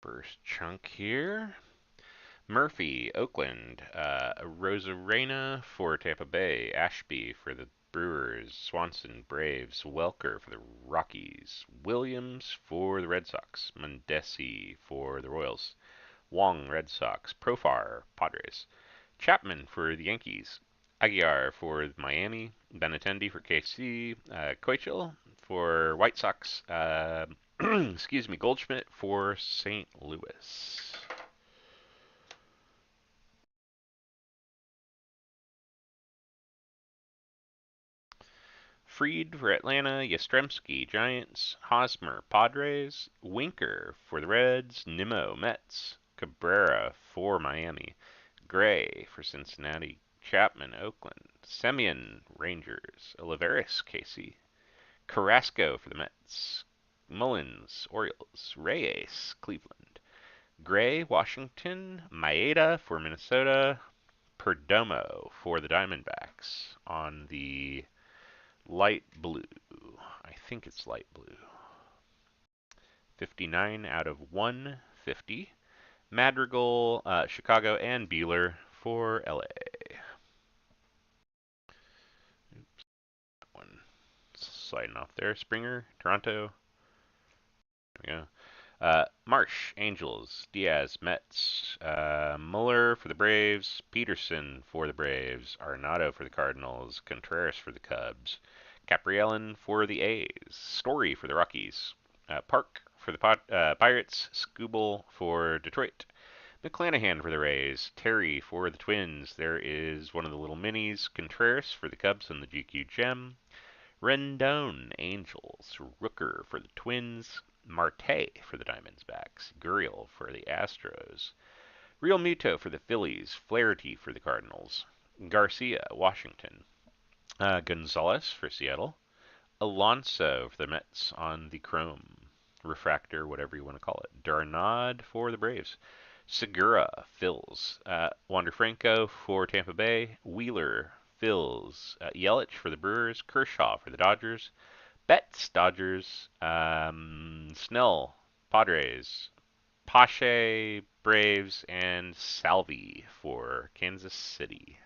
First chunk here. Murphy, Oakland, Rosarena for Tampa Bay, Ashby for the Brewers, Swanson, Braves, Welker for the Rockies, Williams for the Red Sox, Mondesi for the Royals, Wong, Red Sox, Profar, Padres, Chapman for the Yankees, Aguiar for Miami, Benintendi for KC, Keuchel for White Sox, excuse me, Goldschmidt for St. Louis. Freed for Atlanta, Yastrzemski, Giants, Hosmer, Padres, Winker for the Reds, Nimmo, Mets, Cabrera for Miami, Gray for Cincinnati, Chapman, Oakland, Semien, Rangers, Olivares, KC, Carrasco for the Mets, Mullins, Orioles, Reyes, Cleveland, Gray, Washington, Maeda for Minnesota, Perdomo for the Diamondbacks on the light blue. I think it's light blue. 59 out of 150. Madrigal, Chicago, and Bueller for LA. Oops, that one sliding off there. Springer, Toronto. There we go. Marsh, Angels, Diaz, Mets, Muller for the Braves, Peterson for the Braves, Arenado for the Cardinals, Contreras for the Cubs, Caprielin for the A's, Story for the Rockies, Park for the Pirates, Skubal for Detroit, McClanahan for the Rays, Terry for the Twins. There is one of the little minis, Contreras for the Cubs and the GQ Gem, Rendon, Angels, Rooker for the Twins, Marte for the Diamondbacks, Gurriel for the Astros, Real Muto for the Phillies, Flaherty for the Cardinals, Garcia, Washington, Gonzalez for Seattle, Alonso for the Mets on the Chrome, Refractor, whatever you want to call it, Darnod for the Braves, Segura, Phils, Wander Franco for Tampa Bay, Wheeler, Phils. Yelich for the Brewers. Kershaw for the Dodgers. Betts, Dodgers. Snell, Padres. Pache, Braves, and Salvi for Kansas City.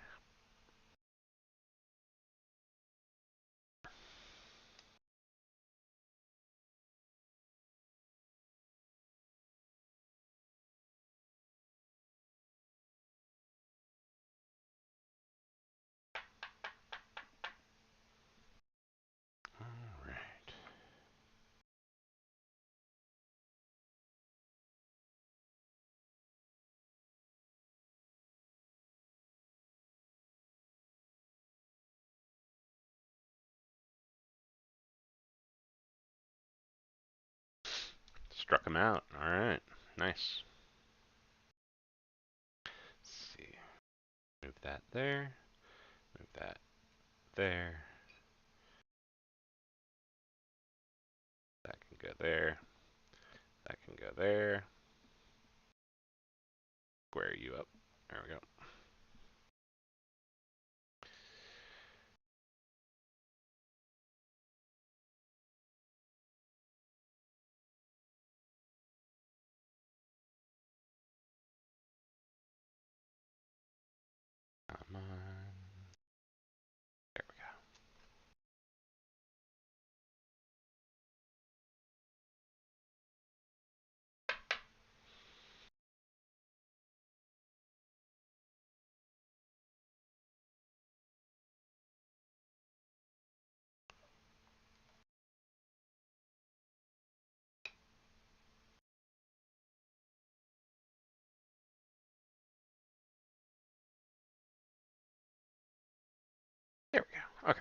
All right. Struck him out. All right. Nice. Let's see. Move that there. Move that there. That can go there. That can go there. Square you up. There we go. Come on. There we go. There we go. Okay.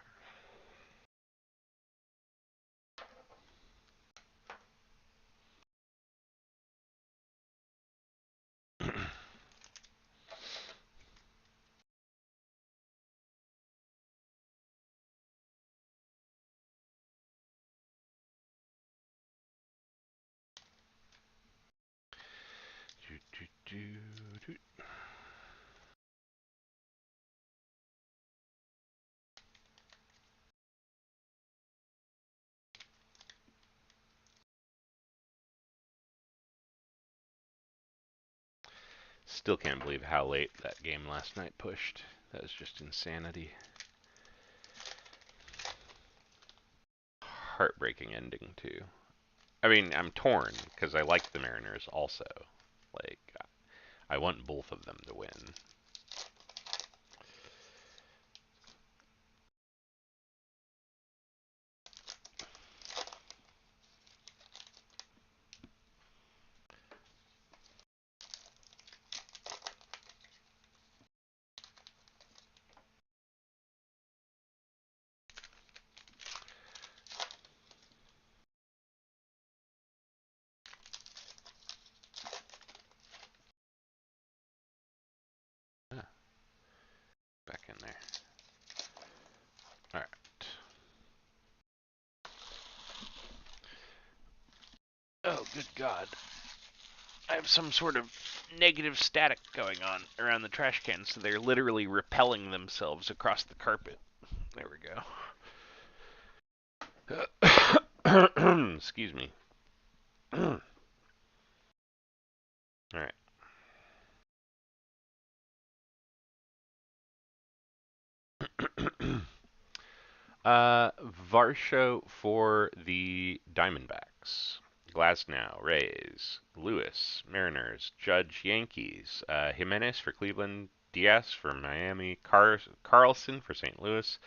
do, do, do, do. Still can't believe how late that game last night pushed. That was just insanity. Heartbreaking ending too. I mean, I'm torn because I like the Mariners also. Like, I want both of them to win. Ah, back in there. All right. Oh, good God. I have some sort of negative static going on around the trash cans, so they're literally repelling themselves across the carpet. There we go. Excuse me. All right. Varsho for the Diamondbacks. Glasnow, Rays. Lewis, Mariners. Judge, Yankees. Jimenez for Cleveland. Diaz for Miami. Carlson for St. Louis.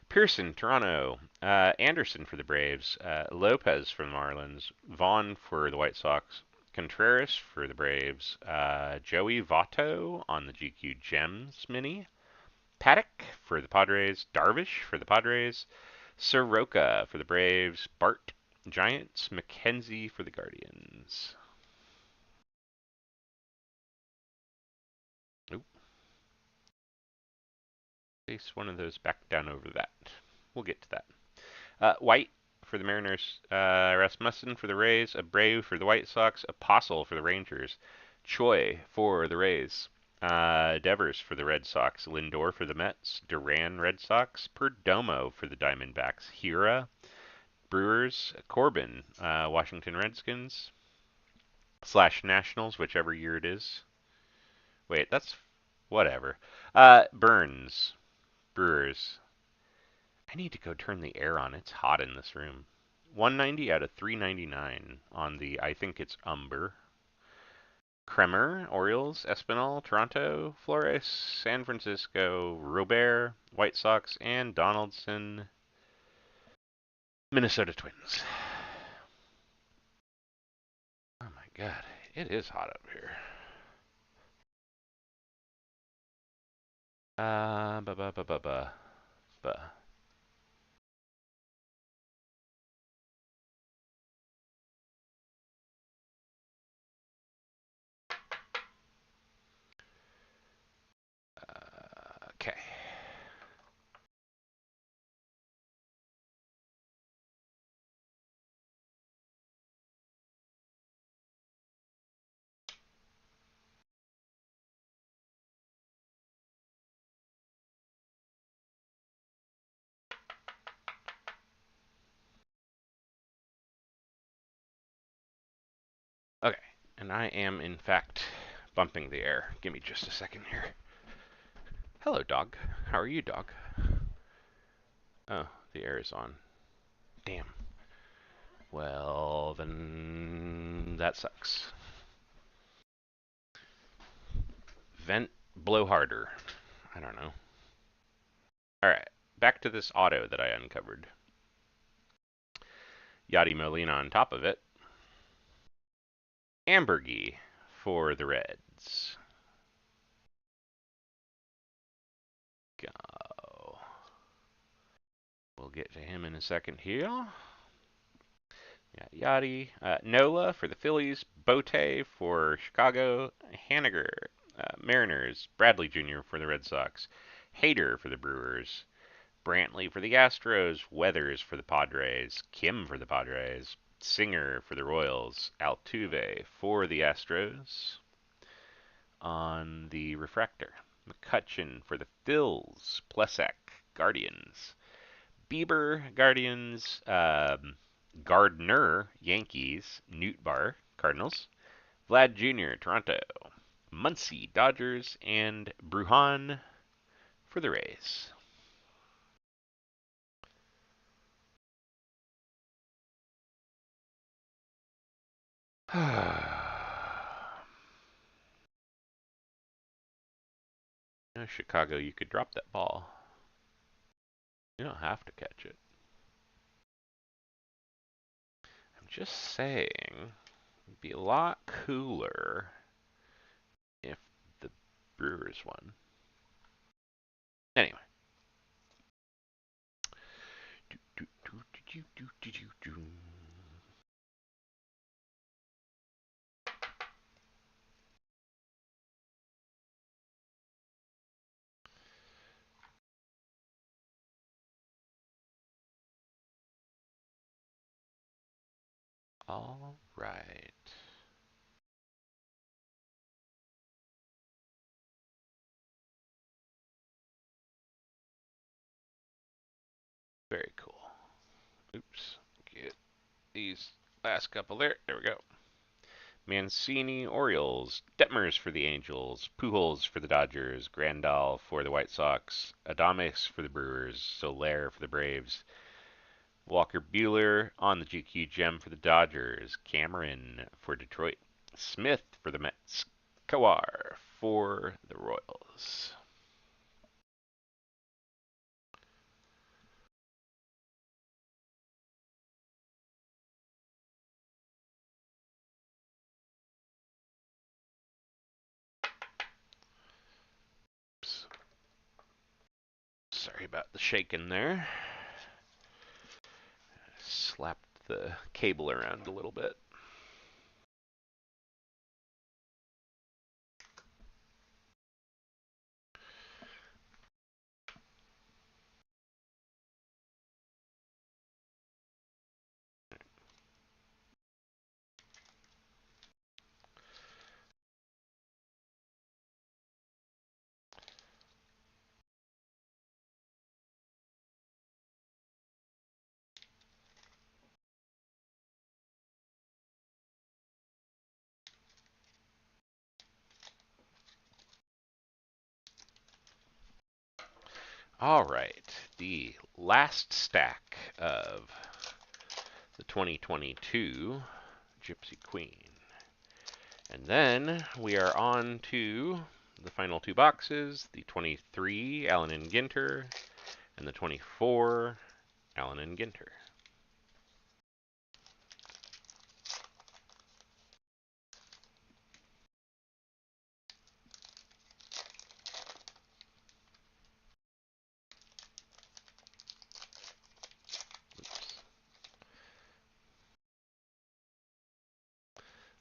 Pearson, Toronto. Anderson for the Braves. Lopez for the Marlins. Vaughn for the White Sox. Contreras for the Braves. Joey Votto on the GQ Gems mini. Paddock for the Padres. Darvish for the Padres. Soroka for the Braves. Bart, Giants. McKenzie for the Guardians. Oop. Place one of those back down over that. We'll get to that. White for the Mariners. Rasmussen for the Rays. Abreu for the White Sox. Apostle for the Rangers. Choi for the Rays. Devers for the Red Sox, Lindor for the Mets, Duran Red Sox, Perdomo for the Diamondbacks, Hira Brewers, Corbin Washington Redskins / Nationals, whichever year it is. Wait, that's whatever. Burns Brewers. I need to go turn the air on. It's hot in this room. 190 out of 399 on the, I think it's Umber. Kremer, Orioles, Espinal, Toronto, Flores, San Francisco, Robert, White Sox, and Donaldson, Minnesota Twins. Oh my god, it is hot up here. Ba ba ba ba ba ba. Okay. Okay, and I am in fact bumping the air. Give me just a second here. Hello, dog. How are you, dog? Oh, the air is on. Damn. Well, then that sucks. Vent, blow harder. I don't know. Alright, back to this auto that I uncovered. Yadi Molina on top of it. Ambergy for the Reds. Go. We'll get to him in a second here. Yadi. Nola for the Phillies. Bote for Chicago. Haniger. Mariners. Bradley Jr. for the Red Sox. Hader for the Brewers. Brantley for the Astros. Weathers for the Padres. Kim for the Padres. Singer for the Royals. Altuve for the Astros. On the refractor. McCutcheon for the Phils. Plesak, Guardians. Bieber, Guardians. Gardner, Yankees. Nootbaar, Cardinals. Vlad Jr., Toronto. Muncy, Dodgers. And Bruhan for the Rays. Chicago, you could drop that ball. You don't have to catch it. I'm just saying, it'd be a lot cooler if the Brewers won. Anyway. All right. Very cool. Oops. Get these last couple there. There we go. Mancini, Orioles. Detmers for the Angels. Pujols for the Dodgers. Grandal for the White Sox. Adames for the Brewers. Soler for the Braves. Walker Buehler on the GQ gem for the Dodgers. Cameron for Detroit. Smith for the Mets. Kawar for the Royals. Oops. Sorry about the shaking there. Slapped the cable around a little bit. All right, the last stack of the 2022 Gypsy Queen. And then we are on to the final two boxes, the 23 Allen and Ginter and the 24 Allen and Ginter.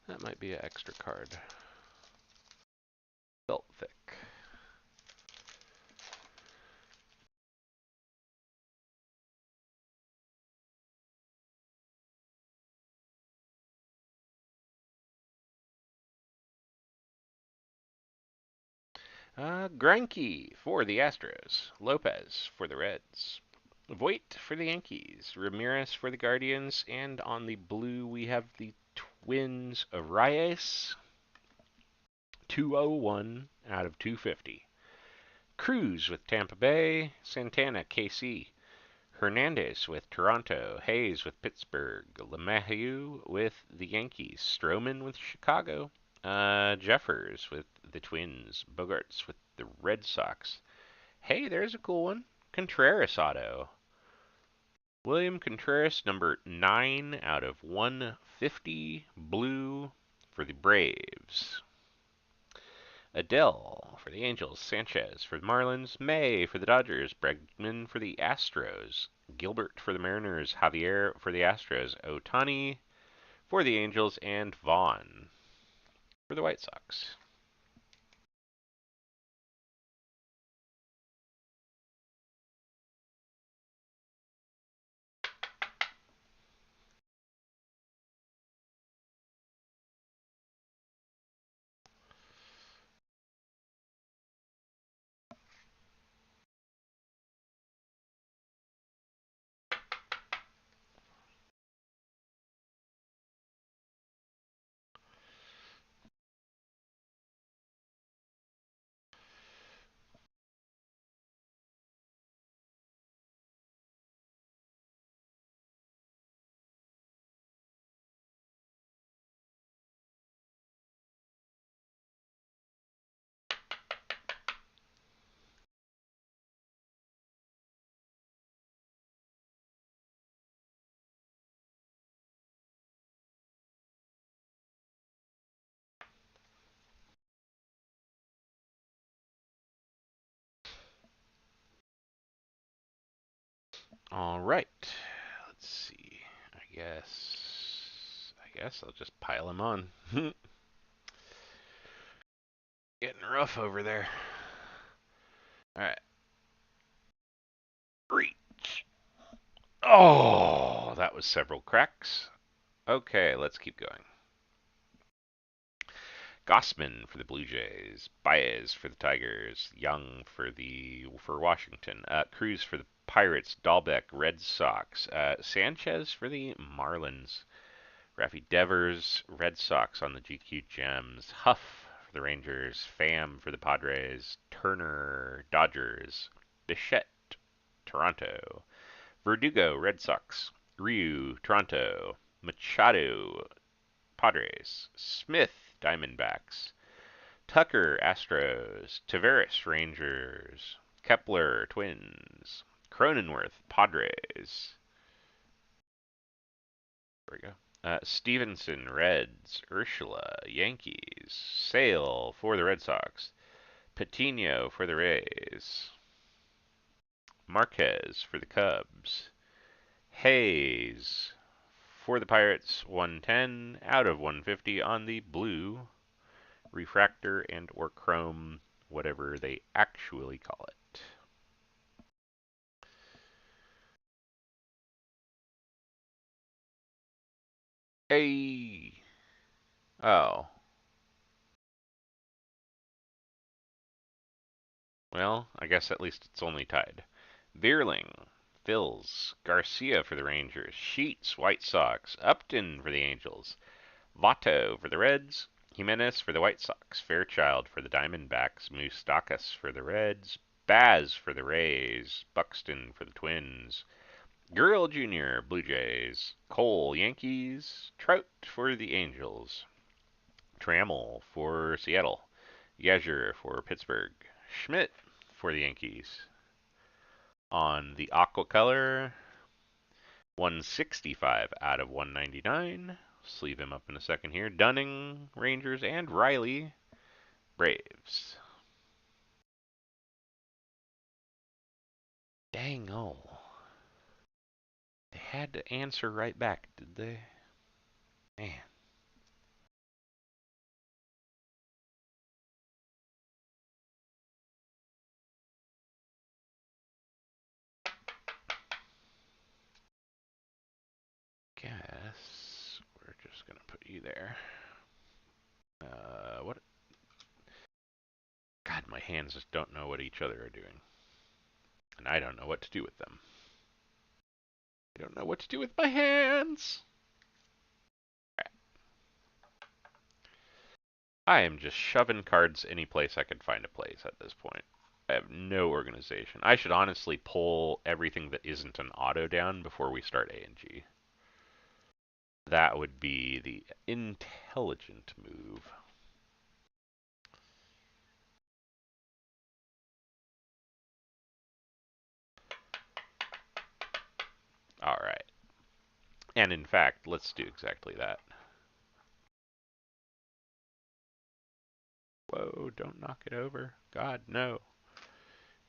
That might be an extra card. Felt thick. Greinke for the Astros. Lopez for the Reds. Voit for the Yankees. Ramirez for the Guardians. And on the blue, we have the Twins of Reyes. 201 out of 250. Cruz with Tampa Bay. Santana, KC. Hernandez with Toronto. Hayes with Pittsburgh. LeMahieu with the Yankees. Stroman with Chicago. Jeffers with the Twins. Bogarts with the Red Sox. Hey, there's a cool one. Contreras auto. William Contreras, number 9 out of 150. Blue for the Braves. Adele for the Angels. Sanchez for the Marlins. May for the Dodgers. Bregman for the Astros. Gilbert for the Mariners. Javier for the Astros. Ohtani for the Angels. And Vaughn for the White Sox. All right. Let's see. I guess I'll just pile them on. Getting rough over there. All right. Reach. Oh, that was several cracks. Okay, let's keep going. Gossman for the Blue Jays, Baez for the Tigers, Young for Washington, Cruz for the Pirates, Dahlbeck Red Sox, Sanchez for the Marlins, Rafi Devers Red Sox on the GQ Gems, Huff for the Rangers, Pham for the Padres, Turner Dodgers, Bichette Toronto, Verdugo Red Sox, Ryu Toronto, Machado Padres, Smith Diamondbacks, Tucker Astros, Taveras Rangers, Kepler Twins, Cronenworth Padres. There we go. Stevenson Reds, Urshela Yankees, Sale for the Red Sox, Patino for the Rays, Marquez for the Cubs, Hayes for the Pirates, 110 out of 150 on the blue refractor and or chrome, whatever they actually call it. Hey. Oh. Well, I guess at least it's only tied. Vierling, Phils, Garcia for the Rangers, Sheets, White Sox, Upton for the Angels, Votto for the Reds, Jimenez for the White Sox, Fairchild for the Diamondbacks, Moustakas for the Reds, Baz for the Rays, Buxton for the Twins, Gurriel Jr., Blue Jays, Cole, Yankees, Trout for the Angels, Trammell for Seattle, Yasher for Pittsburgh, Schmidt for the Yankees. On the aqua color, 165 out of 199. Sleeve him up in a second here. Dunning, Rangers, and Riley, Braves. Dang, oh. They had to answer right back, did they? Man. Guess we're just gonna put you there. What? God, my hands just don't know what each other are doing. And I don't know what to do with them. I don't know what to do with my hands. I am just shoving cards any place I can find a place at this point. I have no organization. I should honestly pull everything that isn't an auto down before we start A and G. That would be the intelligent move. All right. And in fact, let's do exactly that. Whoa, don't knock it over. God, no.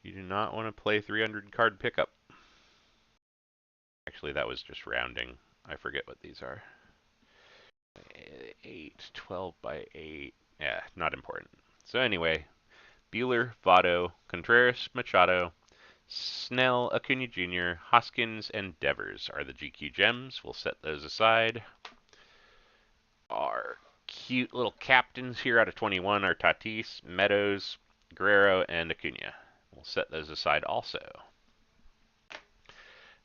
You do not want to play 300 card pickup. Actually, that was just rounding. I forget what these are. 8, 12 by 8. Yeah, not important. So anyway, Bueller, Votto, Contreras, Machado, Snell, Acuna Jr., Hoskins, and Devers are the GQ gems. We'll set those aside. Our cute little captains here out of 21 are Tatis, Meadows, Guerrero, and Acuna. We'll set those aside also.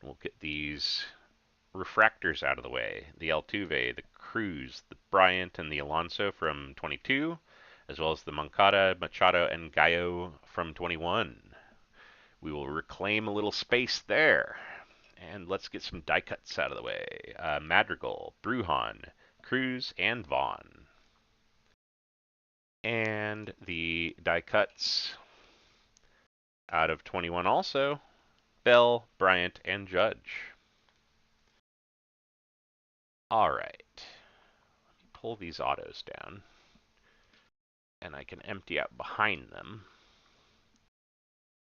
We'll get these refractors out of the way. The Altuve, the Cruz, the Bryant, and the Alonso from 22, as well as the Moncada, Machado, and Gallo from 21. We will reclaim a little space there. And let's get some die cuts out of the way. Madrigal, Brujan, Cruz, and Vaughn. And the die cuts out of 21 also, Bell, Bryant, and Judge. All right. Let me pull these autos down. And I can empty out behind them.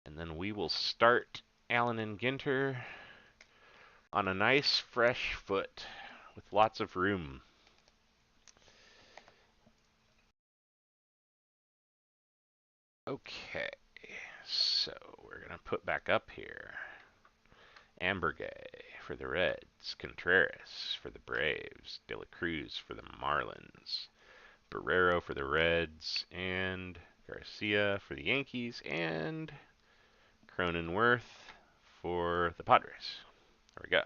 And then we will start Allen and Ginter on a nice fresh foot with lots of room. Okay, so we're going to put back up here. Ambergay for the Reds, Contreras for the Braves, De La Cruz for the Marlins, Barrero for the Reds, and Garcia for the Yankees, and Cronenworth for the Padres. There we go.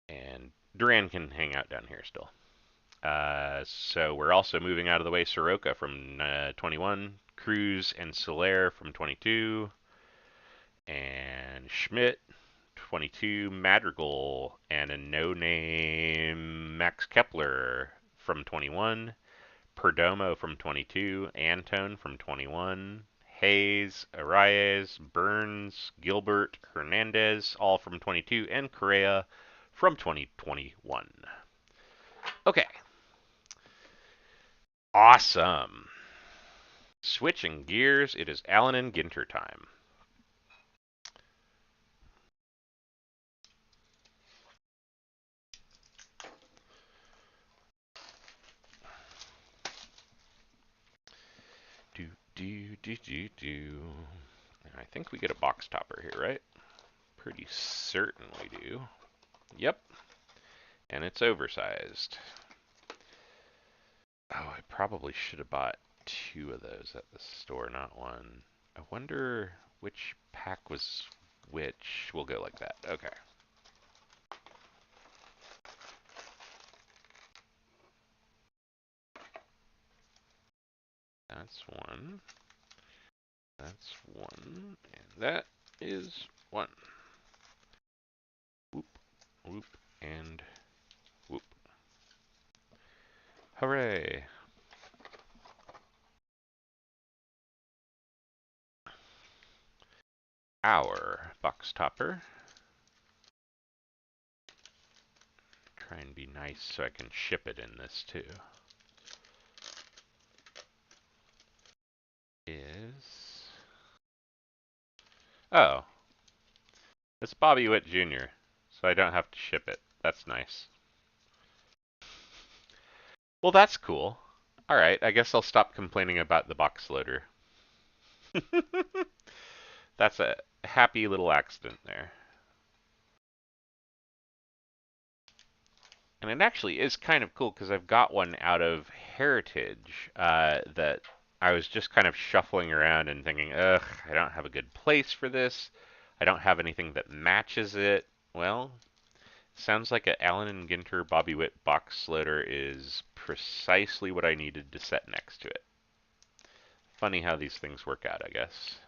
And Duran can hang out down here still. So we're also moving out of the way Soroka from 21, Cruz and Soler from 22, and Schmidt 22, Madrigal, and a no-name Max Kepler from 21, Perdomo from 22, Antone from 21, Hayes, Arias, Burns, Gilbert, Hernandez, all from 22, and Correa from 2021. Okay. Awesome. Switching gears, it is Allen and Ginter time. Do. I think we get a box topper here, right? Pretty certain we do. Yep. And it's oversized. Oh, I probably should have bought 2 of those at the store, not 1. I wonder which pack was which. We'll go like that. Okay. That's 1. That's one, and that is one. Whoop, whoop, and whoop. Hooray! Our box topper. Try and be nice so I can ship it in this too. Is oh, it's Bobby Witt Jr., so I don't have to ship it. That's nice. Well, that's cool. All right, I guess I'll stop complaining about the box loader. That's a happy little accident there. And it actually is kind of cool because I've got one out of Heritage that I was just kind of shuffling around and thinking, ugh, I don't have a good place for this. I don't have anything that matches it. Well, sounds like a Allen and Ginter Bobby Witt box loader is precisely what I needed to set next to it. Funny how these things work out, I guess.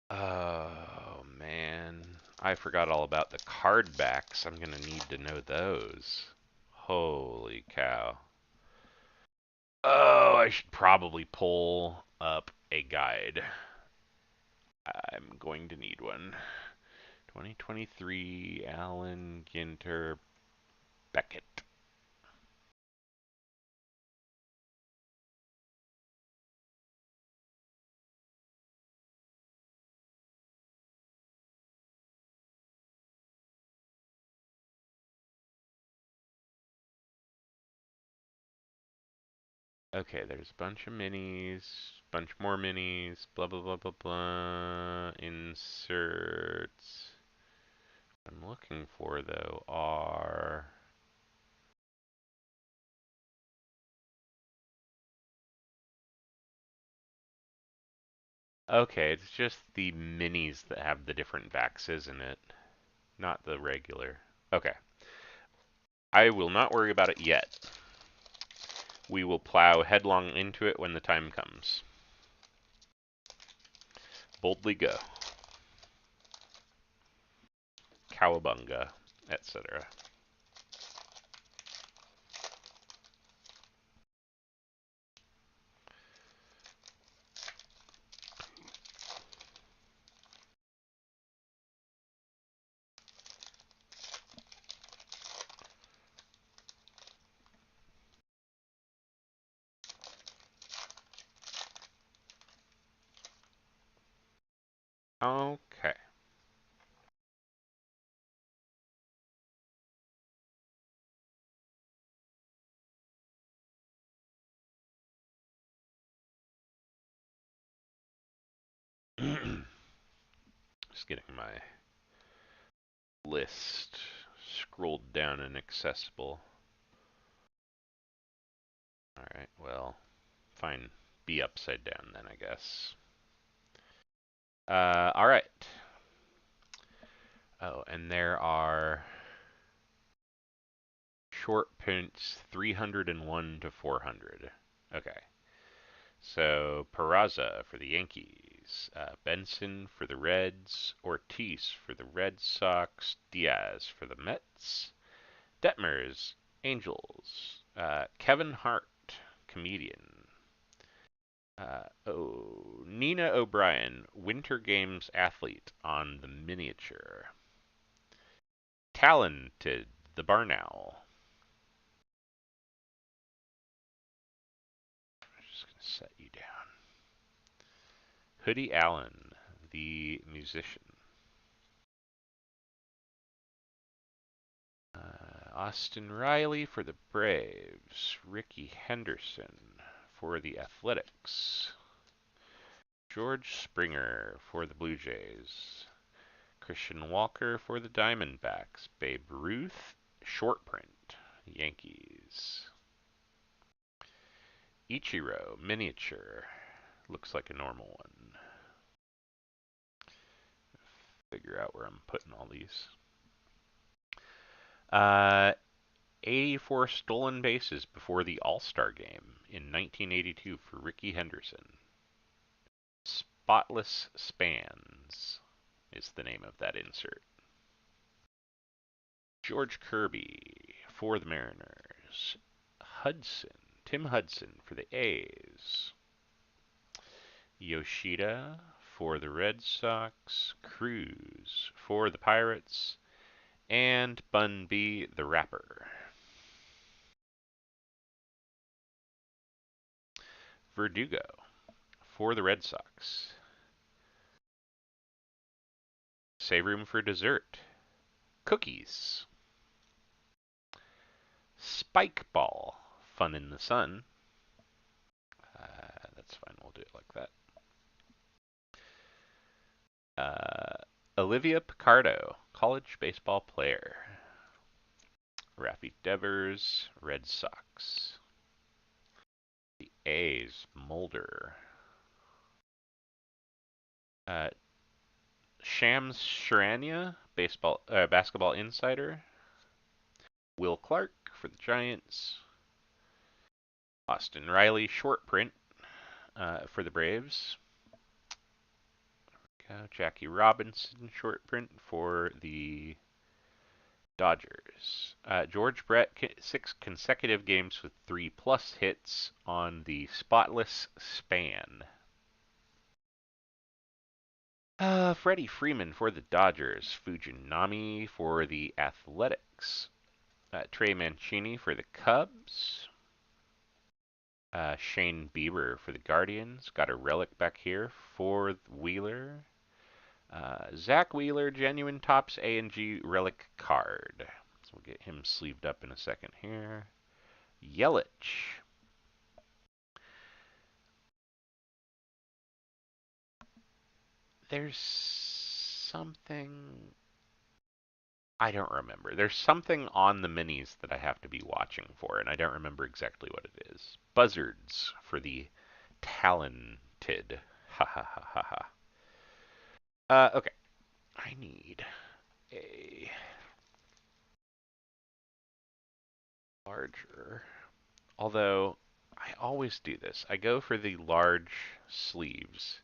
Oh, man. I forgot all about the card backs. I'm going to need to know those. Holy cow. Oh, I should probably pull up a guide. I'm going to need one. 2023 Allen Ginter Beckett. Okay, there's a bunch of minis, bunch more minis, blah blah blah blah blah. Inserts. What I'm looking for though are okay, it's just the minis that have the different backs, isn't it? Not the regular. Okay. I will not worry about it yet. We will plow headlong into it when the time comes. Boldly go. Cowabunga, etc. Okay. Just getting my list scrolled down and accessible. Alright, well, fine. Be upside down then, I guess. Alright. Oh, and there are short prints 301 to 400. Okay. So Peraza for the Yankees, Benson for the Reds, Ortiz for the Red Sox, Diaz for the Mets, Detmers, Angels, Kevin Hart, comedian, Nina O'Brien, Winter Games athlete on the miniature, Talented, the Barn Owl. I'm just gonna set you down. Hoodie Allen, the musician. Austin Riley for the Braves. Ricky Henderson for the Athletics. George Springer for the Blue Jays. Christian Walker for the Diamondbacks. Babe Ruth, short print. Yankees. Ichiro, miniature. Looks like a normal one. Figure out where I'm putting all these. 84 stolen bases before the All-Star game in 1982 for Rickey Henderson. Spotless Spans is the name of that insert. George Kirby for the Mariners. Tim Hudson for the A's. Yoshida for the Red Sox. Cruz for the Pirates. And Bun B, the Rapper. Verdugo for the Red Sox. Save room for dessert. Cookies. Spike ball. Fun in the sun. That's fine. We'll do it like that. Olivia Picardo, college baseball player. Raffy Devers, Red Sox. The A's, Mulder. Shams Charania, basketball insider. Will Clark for the Giants. Austin Riley, short print for the Braves. Jackie Robinson, short print for the Dodgers. George Brett, 6 consecutive games with 3+ hits on the Spotless Span. Freddie Freeman for the Dodgers. Fujinami for the Athletics. Trey Mancini for the Cubs. Shane Bieber for the Guardians. Got a relic back here for Wheeler. Zach Wheeler, genuine Topps A&G relic card. So we'll get him sleeved up in a second here. Yelich. There's something I don't remember. There's something on the minis that I have to be watching for, and I don't remember exactly what it is. Buzzards for the talented. Ha ha ha ha ha. Okay. I need a larger. Although, I always do this. I go for the large sleeves,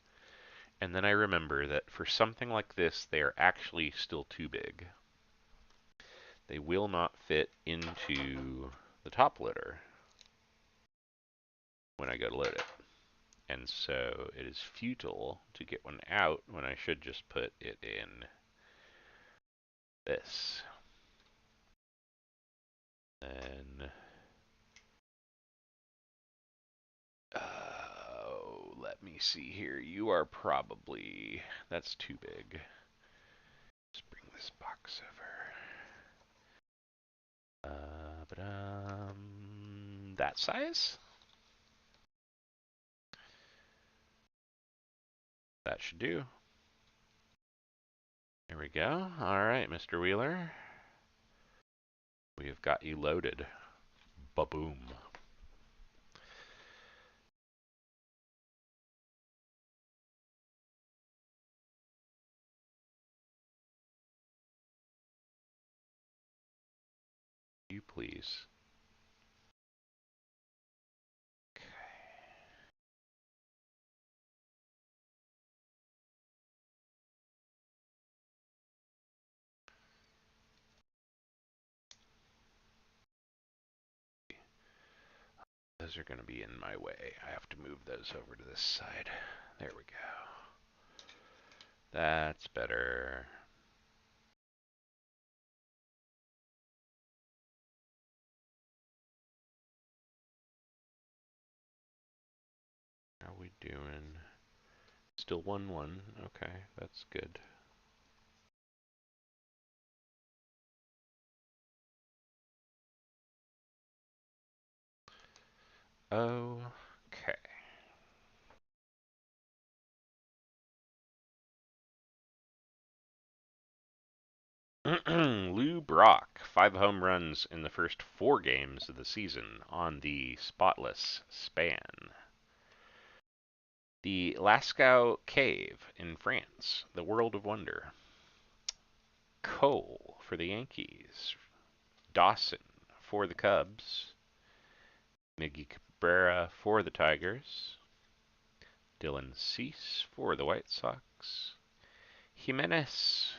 and then I remember that for something like this, they are actually still too big. They will not fit into the top loader when I go to load it. And so it is futile to get one out when I should just put it in this. And let me see here. You are probably, that's too big. Let's bring this box over. That size? That should do. There we go. All right, Mr. Wheeler. We have got you loaded. Ba-boom. You please. Okay. Those are going to be in my way. I have to move those over to this side. There we go. That's better. How are we doing? Still 1-1. Okay, that's good. Okay. Lou Brock, 5 home runs in the first 4 games of the season on the spotless span. The Lascaux Cave in France, the World of Wonder. Cole for the Yankees. Dawson for the Cubs. Miggy Cabrera for the Tigers. Dylan Cease for the White Sox. Jimenez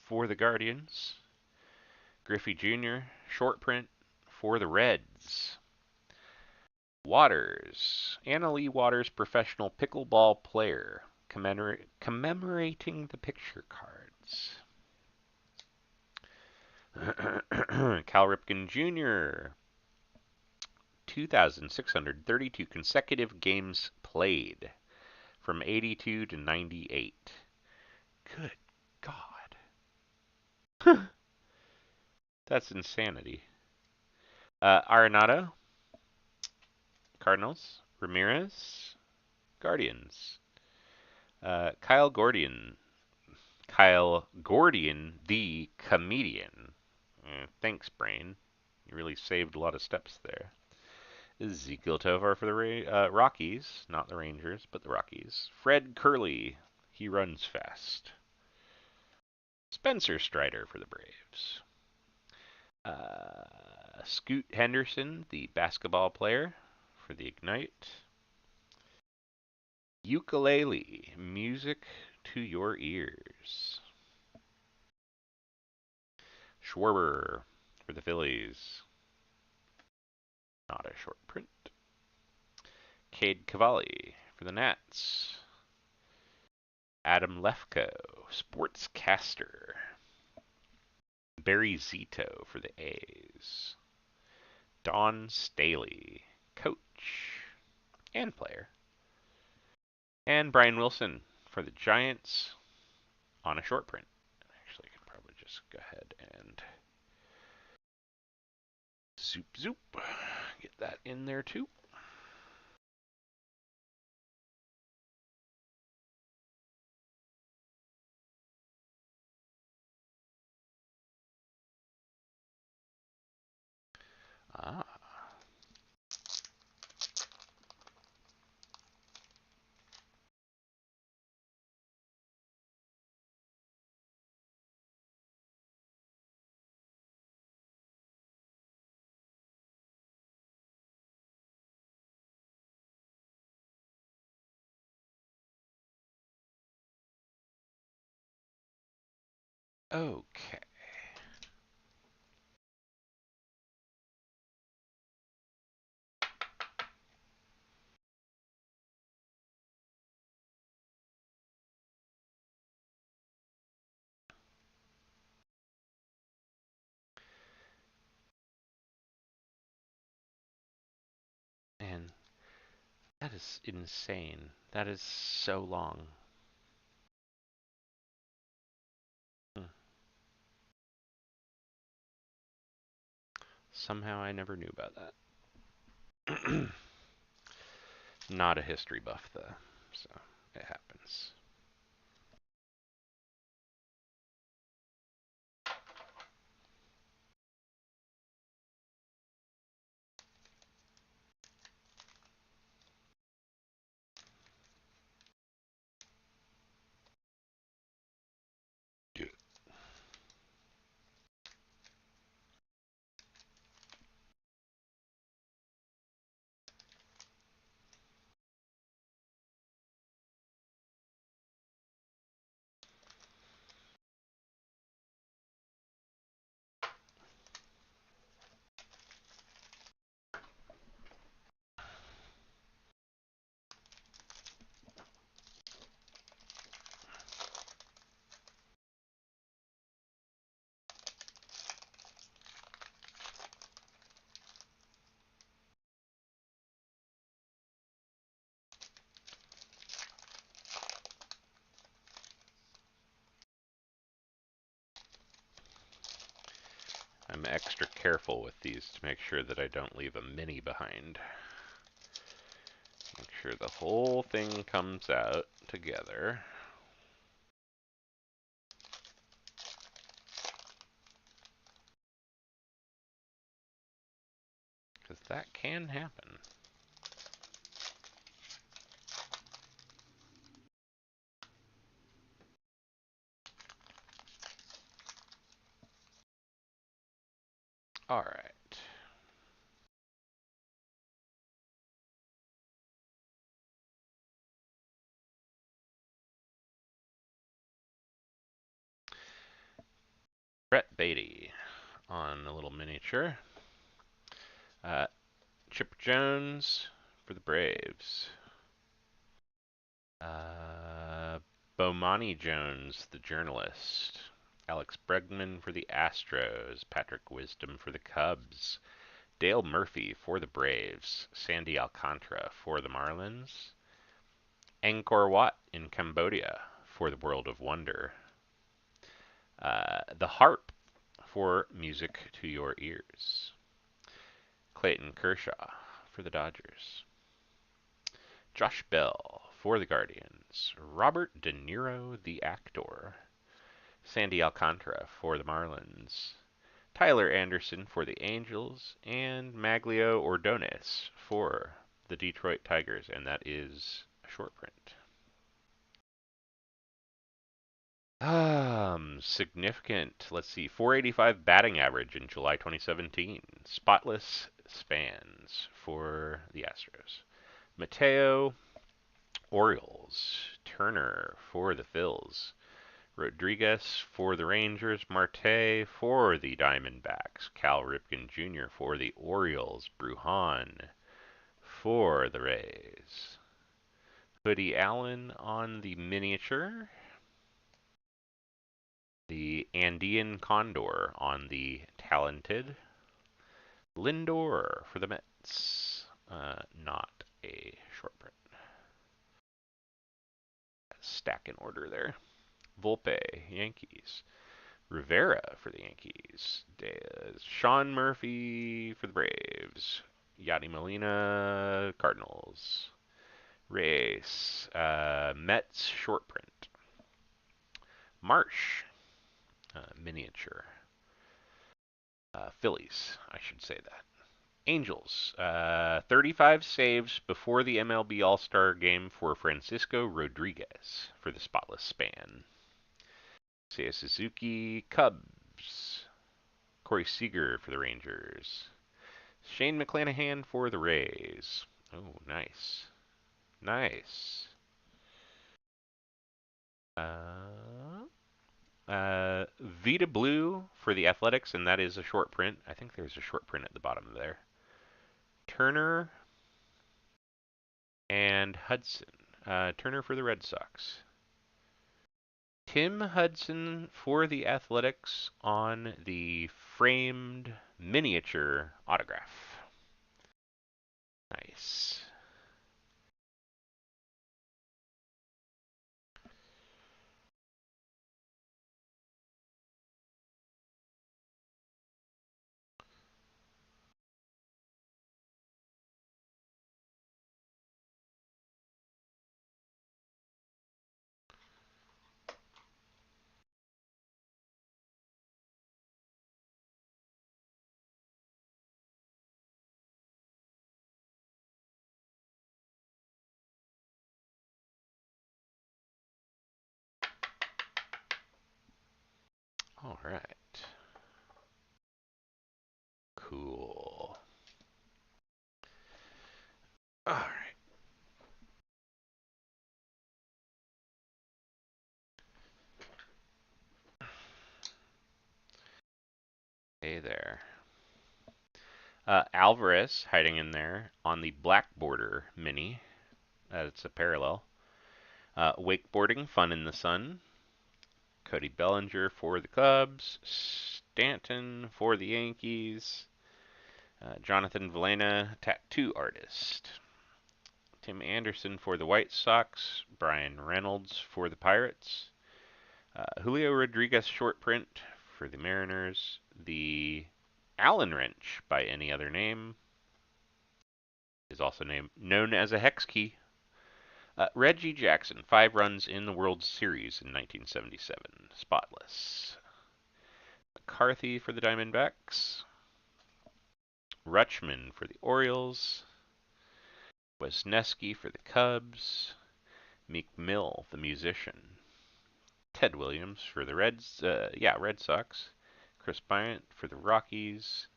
for the Guardians. Griffey Jr., short print for the Reds. Waters, Anna Lee Waters, professional pickleball player, commemorating the picture cards. Cal Ripken Jr., 2,632 consecutive games played from 82 to 98. Good God. That's insanity. Arenado, Cardinals. Ramirez, Guardians. Kyle Gordian, the comedian. Thanks, Brain. You really saved a lot of steps there. Ezekiel Tovar for the Rockies, not the Rangers, but the Rockies. Fred Curley, he runs fast. Spencer Strider for the Braves. Scoot Henderson, the basketball player for the Ignite. Ukulele, music to your ears. Schwarber for the Phillies. Not a short print. Cade Cavalli for the Nats. Adam Lefko, sportscaster. Barry Zito for the A's. Don Staley, coach and player. And Brian Wilson for the Giants on a short print. Actually, I can probably just go ahead and zoop, get that in there too. Ah. Okay. Man, that is insane. That is so long. Hmm. Somehow I never knew about that. Not a history buff, though, so it happens. I'm extra careful with these to make sure that I don't leave a mini behind. Make sure the whole thing comes out together. because that can happen. All right. Brett Beatty on a little miniature. Uh, Chip Jones for the Braves. Bomani Jones, the journalist. Alex Bregman for the Astros. Patrick Wisdom for the Cubs. Dale Murphy for the Braves. Sandy Alcantara for the Marlins. Angkor Wat in Cambodia for the World of Wonder. The Harp for Music to Your Ears. Clayton Kershaw for the Dodgers. Josh Bell for the Guardians. Robert De Niro, the actor. Sandy Alcantara for the Marlins. Tyler Anderson for the Angels. And Maglio Ordonez for the Detroit Tigers. And that is a short print. Significant. Let's see. 485 batting average in July 2017. Spotless spans for the Astros. Mateo, Orioles. Turner for the Phils. Rodriguez for the Rangers. Marte for the Diamondbacks. Cal Ripken Jr. for the Orioles. Brujan for the Rays. Hoodie Allen on the miniature. The Andean Condor on the talented. Lindor for the Mets. Not a short print. Stack in order there. Volpe, Yankees. Rivera for the Yankees. Sean Murphy for the Braves. Yadi Molina, Cardinals. Race, Mets short print. Marsh, miniature. Phillies, I should say that. Angels, 35 saves before the MLB All-Star game for Francisco Rodriguez for the spotless span. Seiya Suzuki, Cubs. Corey Seager for the Rangers. Shane McClanahan for the Rays. Oh, nice. Nice. Vita Blue for the Athletics, and that is a short print. I think there's a short print at the bottom there. Turner and Hudson. Turner for the Red Sox. Tim Hudson for the Athletics on the framed miniature autograph. Nice. All right. Cool. All right. Hey there. Alvarez hiding in there on the black border mini. It's a parallel. Wakeboarding, fun in the sun. Cody Bellinger for the Cubs. Stanton for the Yankees. Jonathan Valena, tattoo artist. Tim Anderson for the White Sox. Brian Reynolds for the Pirates. Julio Rodriguez short print for the Mariners. The Allen wrench by any other name is also known as a hex key. Reggie Jackson, 5 runs in the World Series in 1977. Spotless. McCarthy for the Diamondbacks. Rutschman for the Orioles. Wesneski for the Cubs. Meek Mill, the musician. Ted Williams for the Red Sox. Chris Bryant for the Rockies.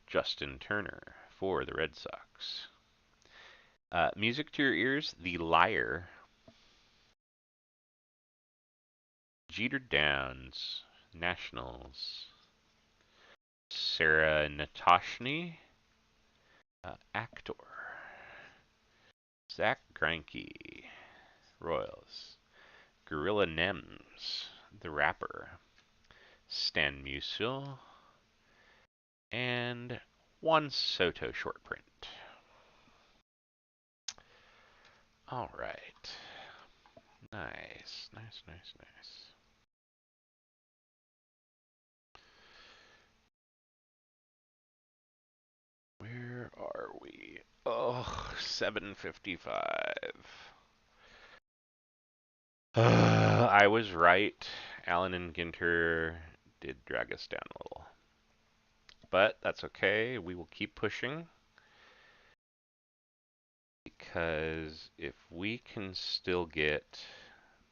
Justin Turner for the Red Sox. Music to your ears, The Liar. Jeter Downs, Nationals. Sarah Natashny, actor. Zach Greinke, Royals. Gorilla Nems, the rapper. Stan Musial, and Juan Soto short print. All right. Nice, nice, nice, nice. Where are we? Oh, 7:55. I was right. Allen and Ginter did drag us down a little. But that's okay. We will keep pushing. Because if we can still get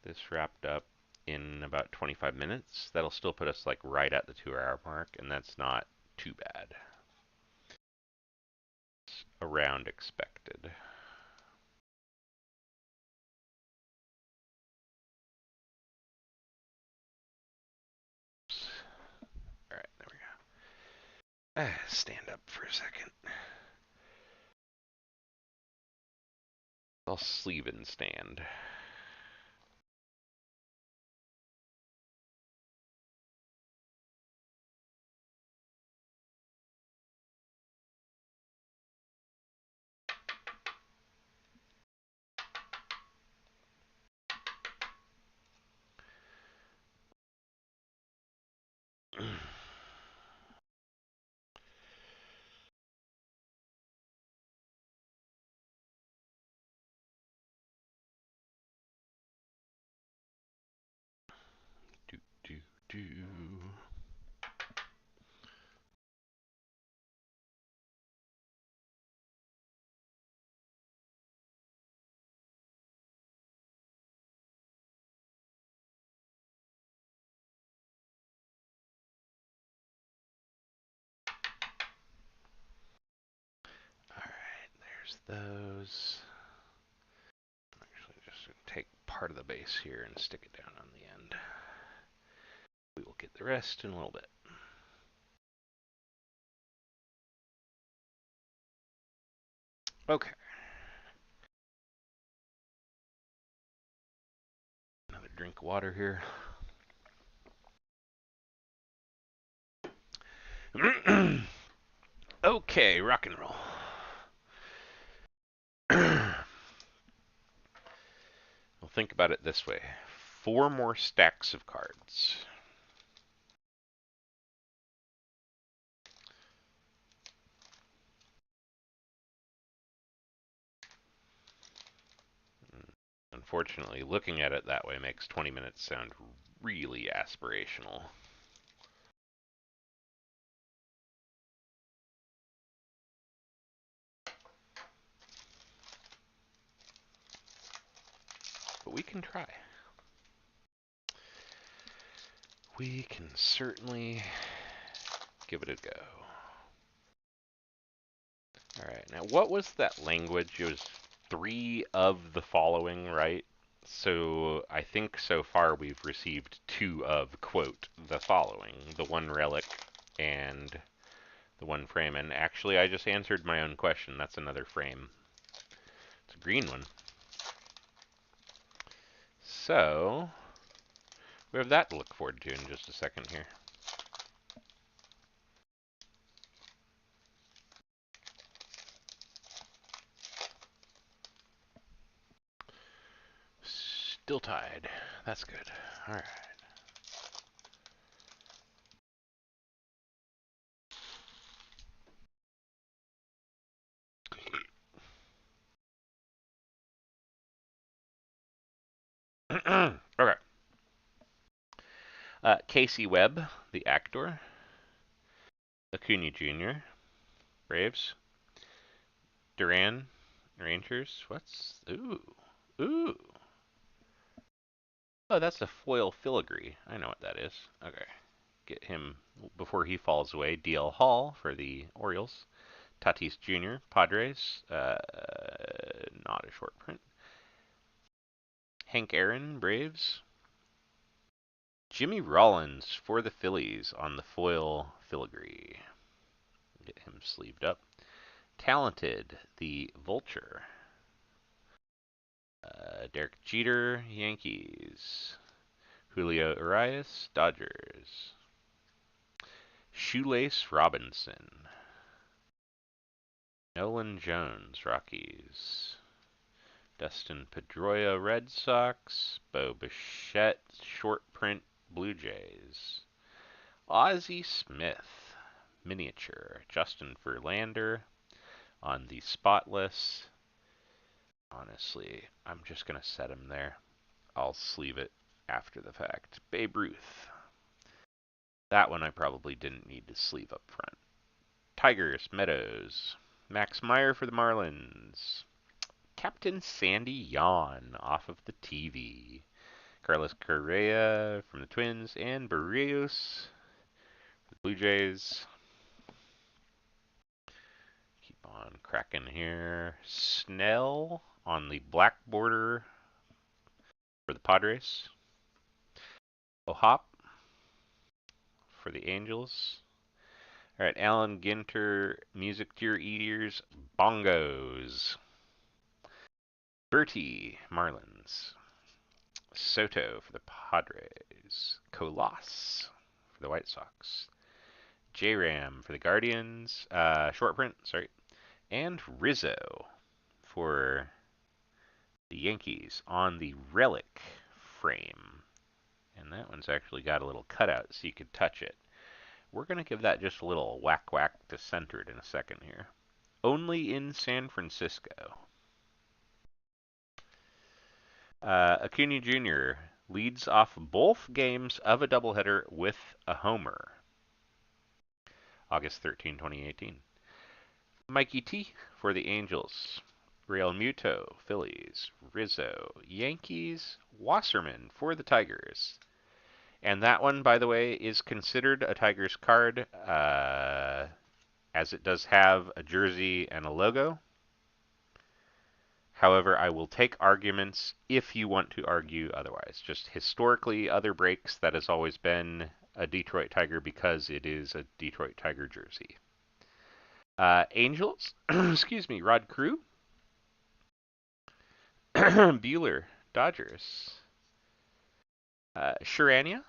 this wrapped up in about 25 minutes, that'll still put us like right at the 2-hour mark, and that's not too bad. It's around expected. Alright, there we go. Stand up for a second. I'll sleeve and stand. do, do, do. Alright, there's those. I'm actually just going to take part of the base here and stick it down on the end. We will get the rest in a little bit. Okay. Another drink of water here. Okay, rock and roll. Well, think about it this way. 4 more stacks of cards. Unfortunately, looking at it that way makes 20 minutes sound really aspirational. But we can try. We can certainly give it a go. Alright, now what was that language? It was 3 of the following, right? So I think so far we've received 2 of, quote, the following. The 1 relic and the 1 frame. And actually I just answered my own question. That's another frame. It's a green one. So we have that to look forward to in just a second here. Still tied. That's good. All right. Okay. Casey Webb, the actor. Acuna Jr. Braves. Duran, Rangers. What's ooh? Oh, that's a foil filigree. I know what that is. Okay, get him before he falls away. DL Hall for the Orioles. Tatis Jr. Padres. Not a short print. Hank Aaron Braves. Jimmy Rollins for the Phillies on the foil filigree. Get him sleeved up. Talented, the Vulture. Derek Jeter, Yankees. Julio Urias, Dodgers. Shoelace Robinson. Nolan Jones, Rockies. Dustin Pedroia, Red Sox. Bo Bichette, short print, Blue Jays. Ozzie Smith, miniature. Justin Verlander on the spotless. Honestly, I'm just going to set him there. I'll sleeve it after the fact. Babe Ruth. That one I probably didn't need to sleeve up front. Tigers, Meadows. Max Meyer for the Marlins. Captain Sandy Yawn off of the TV. Carlos Correa from the Twins. And Barrios for the Blue Jays. Keep on cracking here. Snell on the black border for the Padres. O'Hop for the Angels. All right, Alan Ginter, music to your ears, bongos. Bertie, Marlins. Soto for the Padres. Colas for the White Sox. J-Ram for the Guardians. Short print, sorry. And Rizzo for the Yankees on the relic frame. And that one's actually got a little cutout so you could touch it. We're going to give that just a little whack whack to center it in a second here. Only in San Francisco. Acuna Jr. leads off both games of a doubleheader with a homer. August 13, 2018. Mikey T for the Angels. Real Muto, Phillies. Rizzo, Yankees. Wasserman for the Tigers. And that one, by the way, is considered a Tigers card, as it does have a jersey and a logo. However, I will take arguments if you want to argue otherwise. Just historically, other breaks, that has always been a Detroit Tiger because it is a Detroit Tiger jersey. Angels, excuse me, Rod Crew. Bueller, Dodgers. Sharania.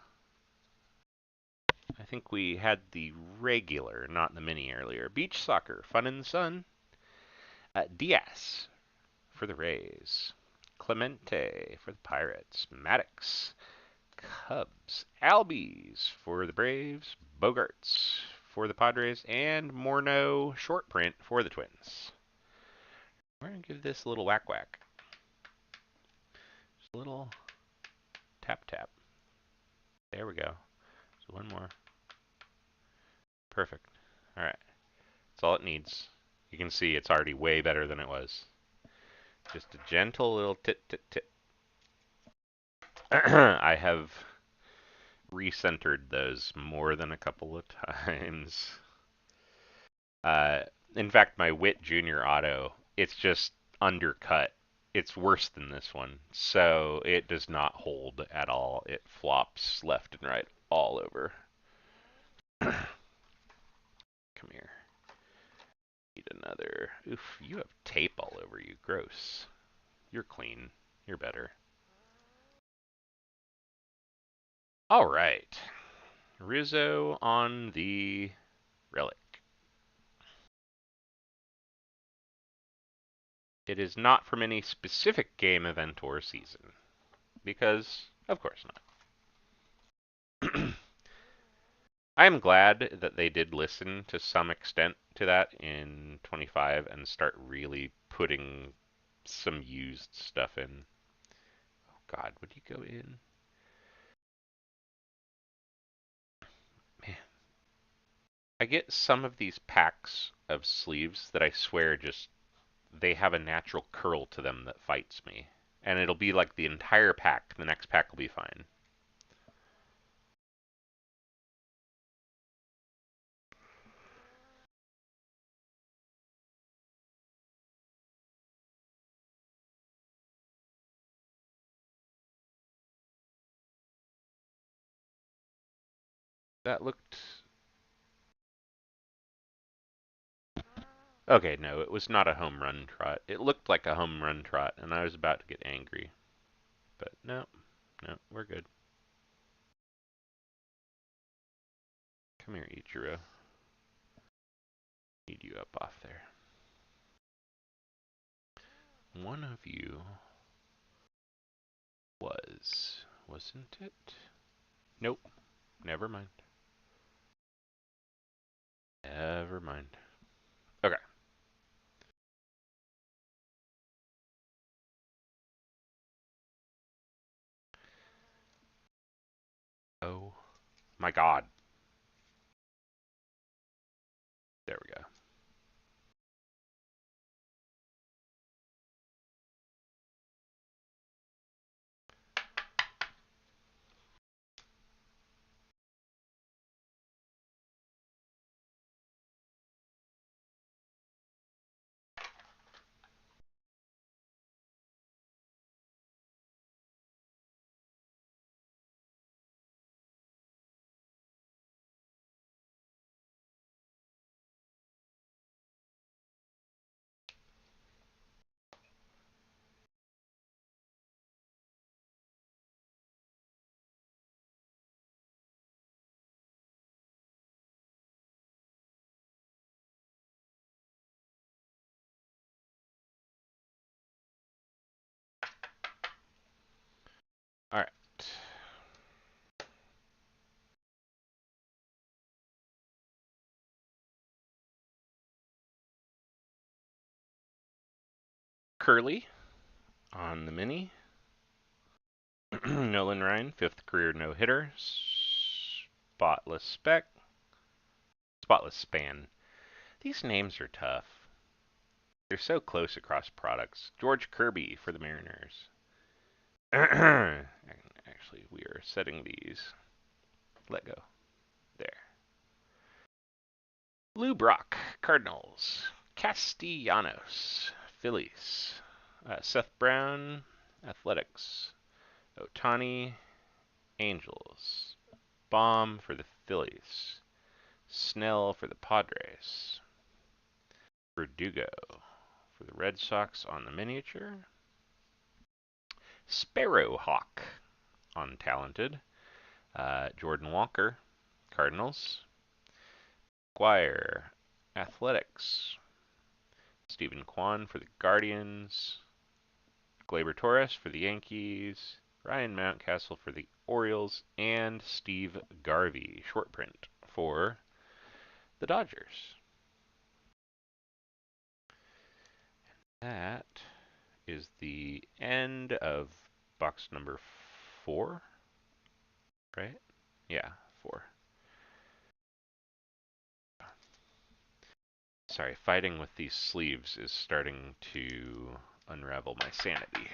I think we had the regular, not the mini earlier. Beach Soccer, Fun in the Sun. Diaz for the Rays. Clemente for the Pirates. Maddox, Cubs. Albies for the Braves. Bogarts for the Padres. And Morneau, short print for the Twins. We're going to give this a little whack whack. Just a little tap tap. There we go. So one more. Perfect. All right. That's all it needs. You can see it's already way better than it was. Just a gentle little tit tit tit. I have recentered those more than a couple of times. In fact, my Witt Jr. auto, it's just undercut. It's worse than this one. So it does not hold at all. It flops left and right all over. Come here. Need another. Oof, you have tape all over you. Gross. You're clean. You're better. All right. Rizzo on the relic. It is not from any specific game, event, or season. Because, of course not. I am glad that they did listen to some extent to that in 25 and start really putting some used stuff in. Oh God, would you go in? Man. I get some of these packs of sleeves that I swear just they have a natural curl to them that fights me. And it'll be like the entire pack. The next pack will be fine. That looked... Okay, no, it was not a home run trot. It looked like a home run trot, and I was about to get angry. But no, no, we're good. Come here, Ichiro. Need you up off there. One of you wasn't it? Nope, never mind. Never mind. Okay. Oh my god. There we go. Alright. Curly on the mini. Nolan Ryan, fifth career no-hitter. Spotless Spec. Spotless Span. These names are tough. They're so close across products. George Kirby for the Mariners. Actually, we are setting these. Let go. There. Lou Brock, Cardinals. Castellanos, Phillies. Seth Brown, Athletics. Otani, Angels. Baum for the Phillies. Snell for the Padres. Verdugo for the Red Sox on the miniature. Sparrowhawk untalented. Jordan Walker, Cardinals. Squire, Athletics. Stephen Kwan for the Guardians. Gleyber Torres for the Yankees. Ryan Mountcastle for the Orioles. And Steve Garvey, short print, for the Dodgers. That is the end of box number 4, right? Yeah, 4. Sorry, fighting with these sleeves is starting to unravel my sanity.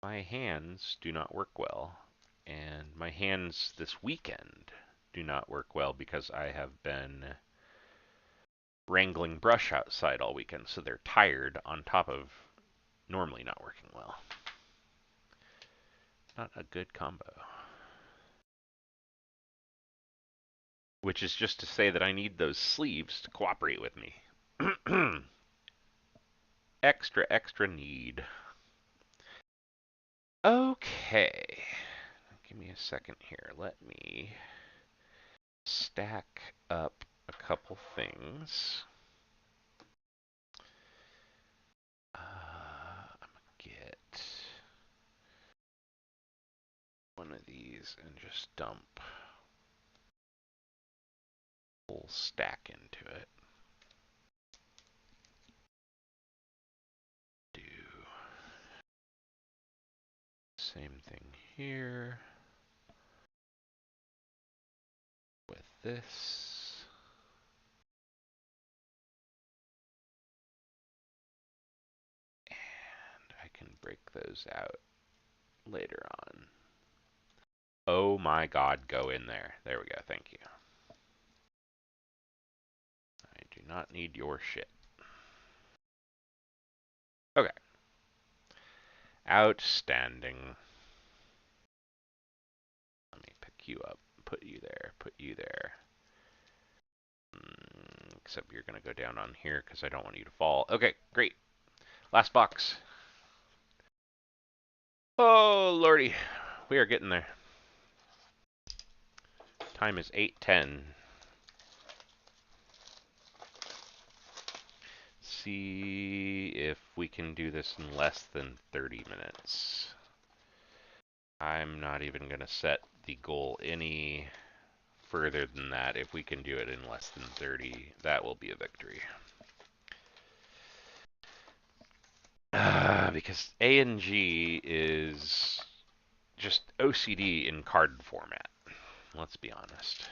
My hands do not work well, and my hands this weekend do not work well because I have been wrangling brush outside all weekend, so they're tired on top of normally not working well. Not a good combo. Which is just to say that I need those sleeves to cooperate with me. Extra, extra need. Okay. Give me a second here. Let me stack up a couple things. I'm gonna get one of these and just dump a whole stack into it. Do same thing here. this. And I can break those out later on. Oh my god, go in there. There we go, thank you. I do not need your shit. Okay. Outstanding. Let me pick you up, put you there, put you there. Except you're going to go down on here because I don't want you to fall. Okay, great. Last box. Oh, lordy. We are getting there. Time is 8:10. See if we can do this in less than 30 minutes. I'm not even going to set the goal any further than that. If we can do it in less than 30, that will be a victory. Because A and G is just OCD in card format. Let's be honest.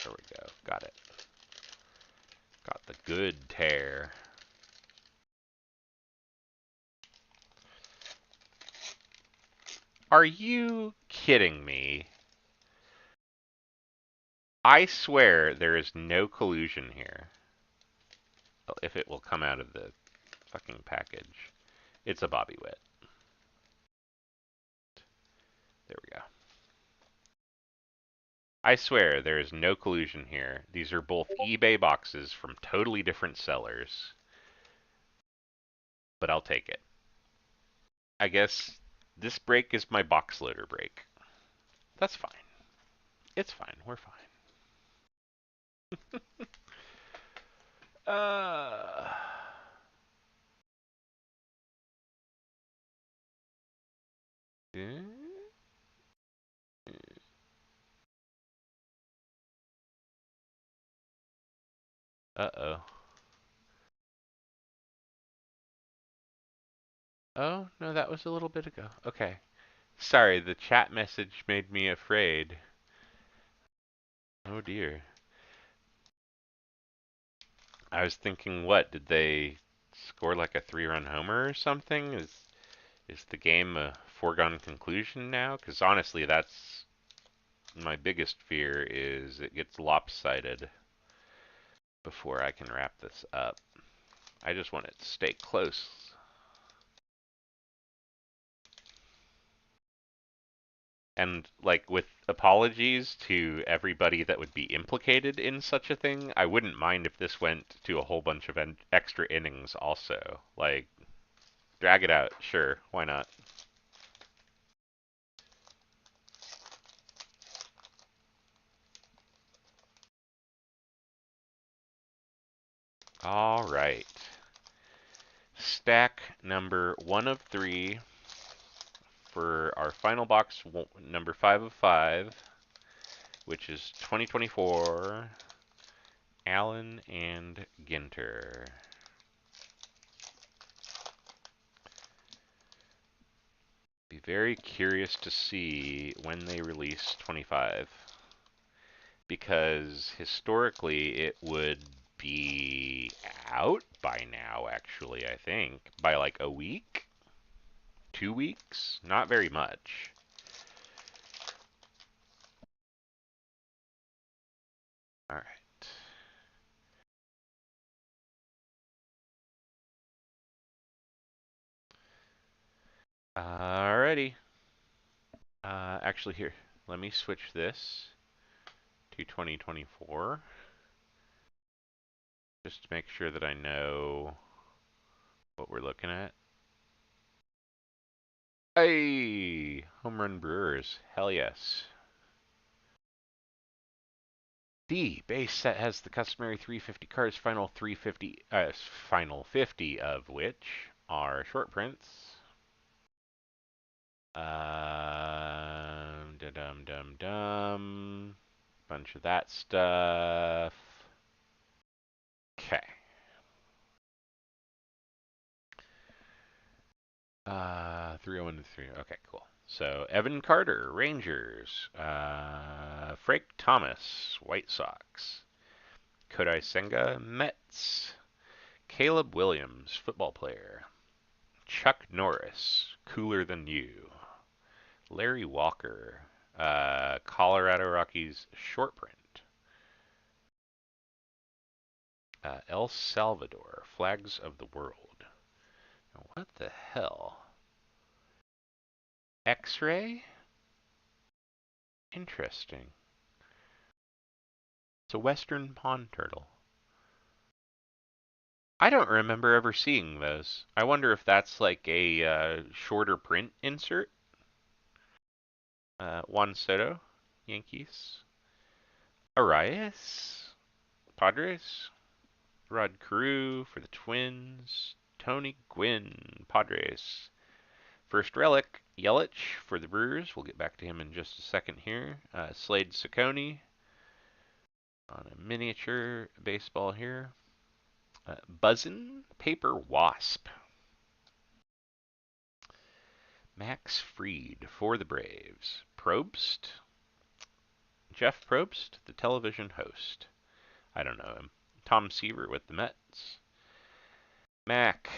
There we go. Got it. Got the good tear. Are you kidding me? I swear there is no collusion here. Well, if it will come out of the fucking package. It's a Bobby Wit. There we go. I swear there is no collusion here. These are both eBay boxes from totally different sellers. But I'll take it. I guess this break is my box loader break. That's fine. It's fine. We're fine. Uh... Uh-oh. Oh, no, that was a little bit ago. Okay. Sorry, the chat message made me afraid. Oh dear. I was thinking, what, did they score like a 3-run homer or something? Is the game a foregone conclusion now? Because honestly, that's my biggest fear is it gets lopsided before I can wrap this up. I just want it to stay close. And, like, with apologies to everybody that would be implicated in such a thing, I wouldn't mind if this went to a whole bunch of extra innings also. Like, drag it out, sure, why not? All right. Stack number 1 of 3 for our final box, number 5 of 5, which is 2024 Allen and Ginter. Be very curious to see when they release 25, because historically it would be out by now, actually, I think. By like a week? 2 weeks? Not very much. All right. Alrighty. Actually, here, let me switch this to 2024, just to make sure that I know what we're looking at. Hey, Home Run Brewers, hell yes. The base set has the customary 350 cards, final 50 of which are short prints. Dum dum dum. Bunch of that stuff. Okay. 301 to 3. Okay, cool. So Evan Carter, Rangers. Frank Thomas, White Sox. Kodai Senga, Mets. Caleb Williams, football player. Chuck Norris, cooler than you. Larry Walker, Colorado Rockies short print. El Salvador, flags of the world. What the hell? X-ray? Interesting. It's a western pond turtle. I don't remember ever seeing those. I wonder if that's like a shorter print insert. Juan Soto, Yankees. Arias, Padres. Rod Carew for the Twins. Tony Gwynn, Padres. First relic, Yelich for the Brewers. We'll get back to him in just a second here. Slade Ciccone on a miniature baseball here. Buzzin' Paper Wasp. Max Fried for the Braves. Probst. Jeff Probst, the television host. I don't know him. Tom Seaver with the Mets. Mac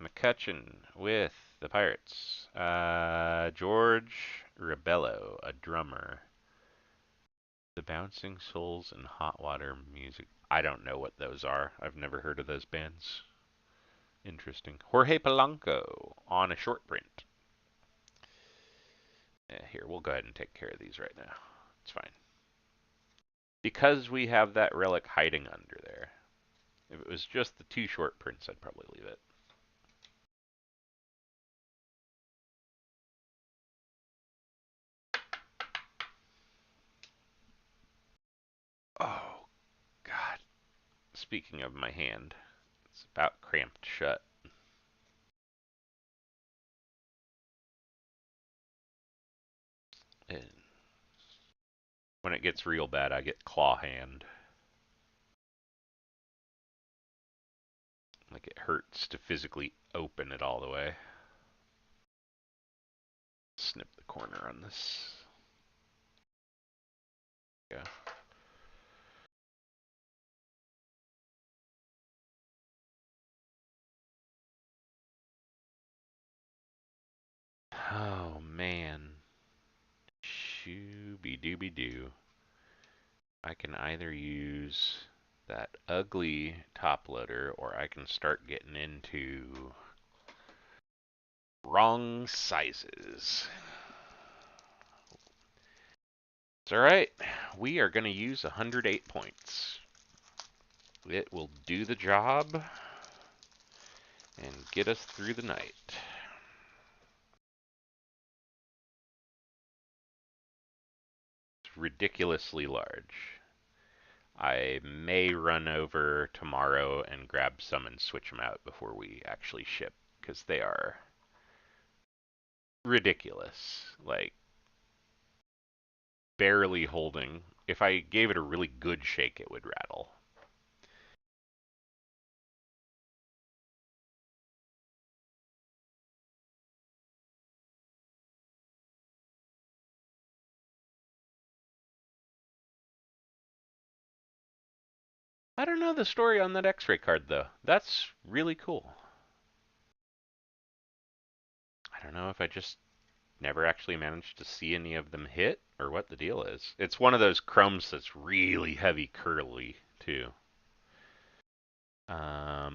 McCutcheon with the Pirates. George Rebello, a drummer. The Bouncing Souls and Hot Water Music. I don't know what those are. I've never heard of those bands. Interesting. Jorge Polanco on a short print. Here, we'll go ahead and take care of these right now. It's fine. Because we have that relic hiding under there. If it was just the two short prints, I'd probably leave it. Oh, God. Speaking of my hand, it's about cramped shut. And when it gets real bad, I get claw hand. Like it hurts to physically open it all the way. Snip the corner on this. Yeah. Oh man. Shooby dooby doo. I can either use that ugly top loader or I can start getting into wrong sizes. It's alright. We are going to use 108 points. It will do the job and get us through the night. It's ridiculously large. I may run over tomorrow and grab some and switch them out before we actually ship, because they are ridiculous. Like, barely holding. If I gave it a really good shake, it would rattle. I don't know the story on that X-ray card, though. That's really cool. I don't know if I just never actually managed to see any of them hit, or what the deal is. It's one of those chromes that's really heavy curly, too. I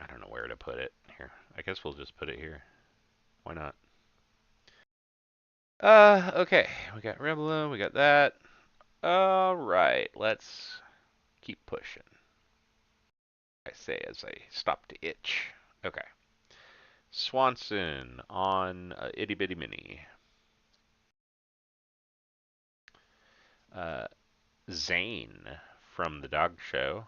don't know where to put it. Here, I guess we'll just put it here. Why not? Okay. We got Rebelo, we got that. Alright, let's keep pushing. I say as I stop to itch. Okay. Swanson on Itty Bitty Mini. Zane from the Dog Show.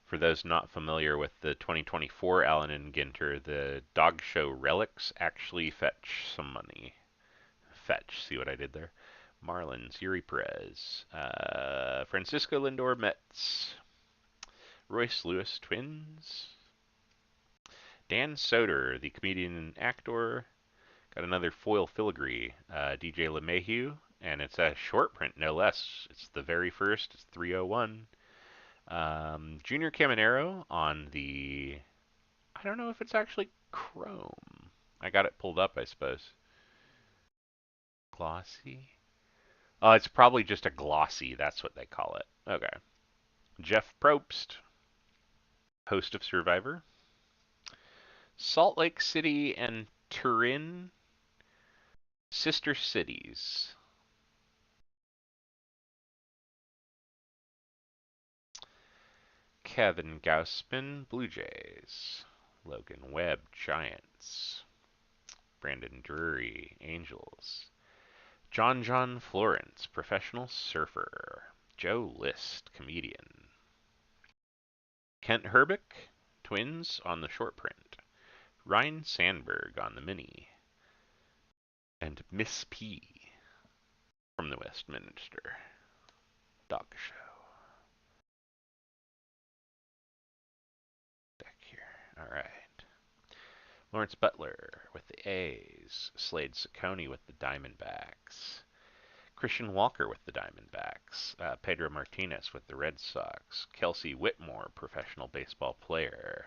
For those not familiar with the 2024 Allen and Ginter, the Dog Show relics actually fetch some money. Fetch, see what I did there? Marlins, Yuri Perez. Francisco Lindor, Mets. Royce Lewis, Twins. Dan Soder, the comedian and actor. Got another foil filigree, DJ LeMahieu, and it's a short print, no less. It's the very first. It's 301. Junior Caminero on the. I don't know if it's actually chrome. I got it pulled up, I suppose. Glossy? Oh, it's probably just a glossy. That's what they call it. Okay. Jeff Probst, host of Survivor. Salt Lake City and Turin, sister cities. Kevin Gausman, Blue Jays. Logan Webb, Giants. Brandon Drury, Angels. John Florence, professional surfer. Joe List, comedian. Kent Herbeck, Twins on the short print. Ryan Sandberg on the mini. And Miss P from the Westminster Dog Show. Back here. All right. Lawrence Butler with the A's. Slade Ciccone with the Diamondbacks. Christian Walker with the Diamondbacks. Pedro Martinez with the Red Sox. Kelsey Whitmore, professional baseball player.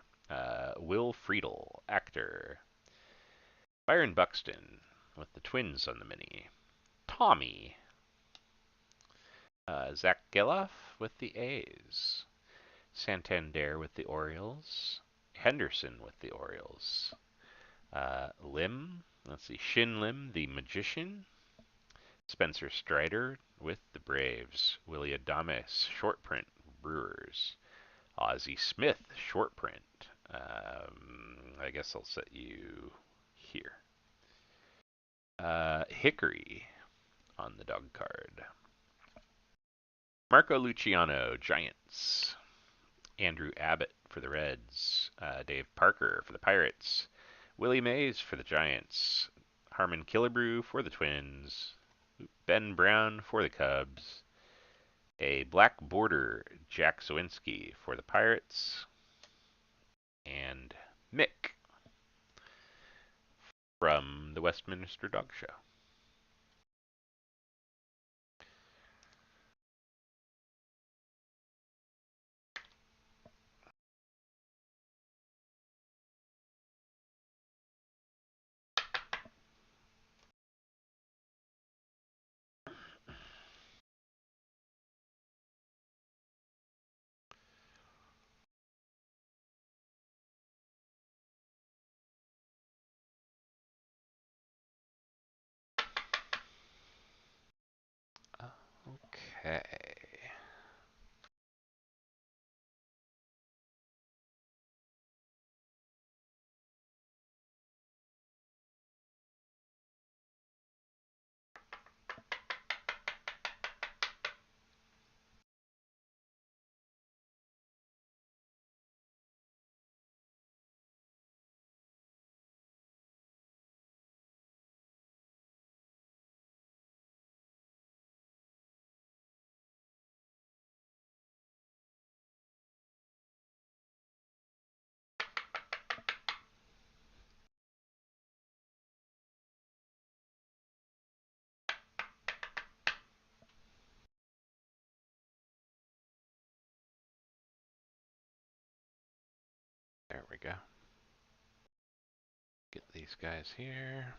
Will Friedle, actor. Byron Buxton with the Twins on the mini. Tommy. Zach Geloff with the A's. Santander with the Orioles. Henderson with the Orioles. Shin Lim, the Magician. Spencer Strider with the Braves. Willie Adames, short print, Brewers. Ozzie Smith, short print. I guess I'll set you here. Hickory on the dog card. Marco Luciano, Giants. Andrew Abbott for the Reds. Dave Parker for the Pirates. Willie Mays for the Giants. Harmon Killebrew for the Twins. Ben Brown for the Cubs. A black border, Jack Sawinski for the Pirates. And Mick from the Westminster Dog Show. Okay. There we go. Get these guys here.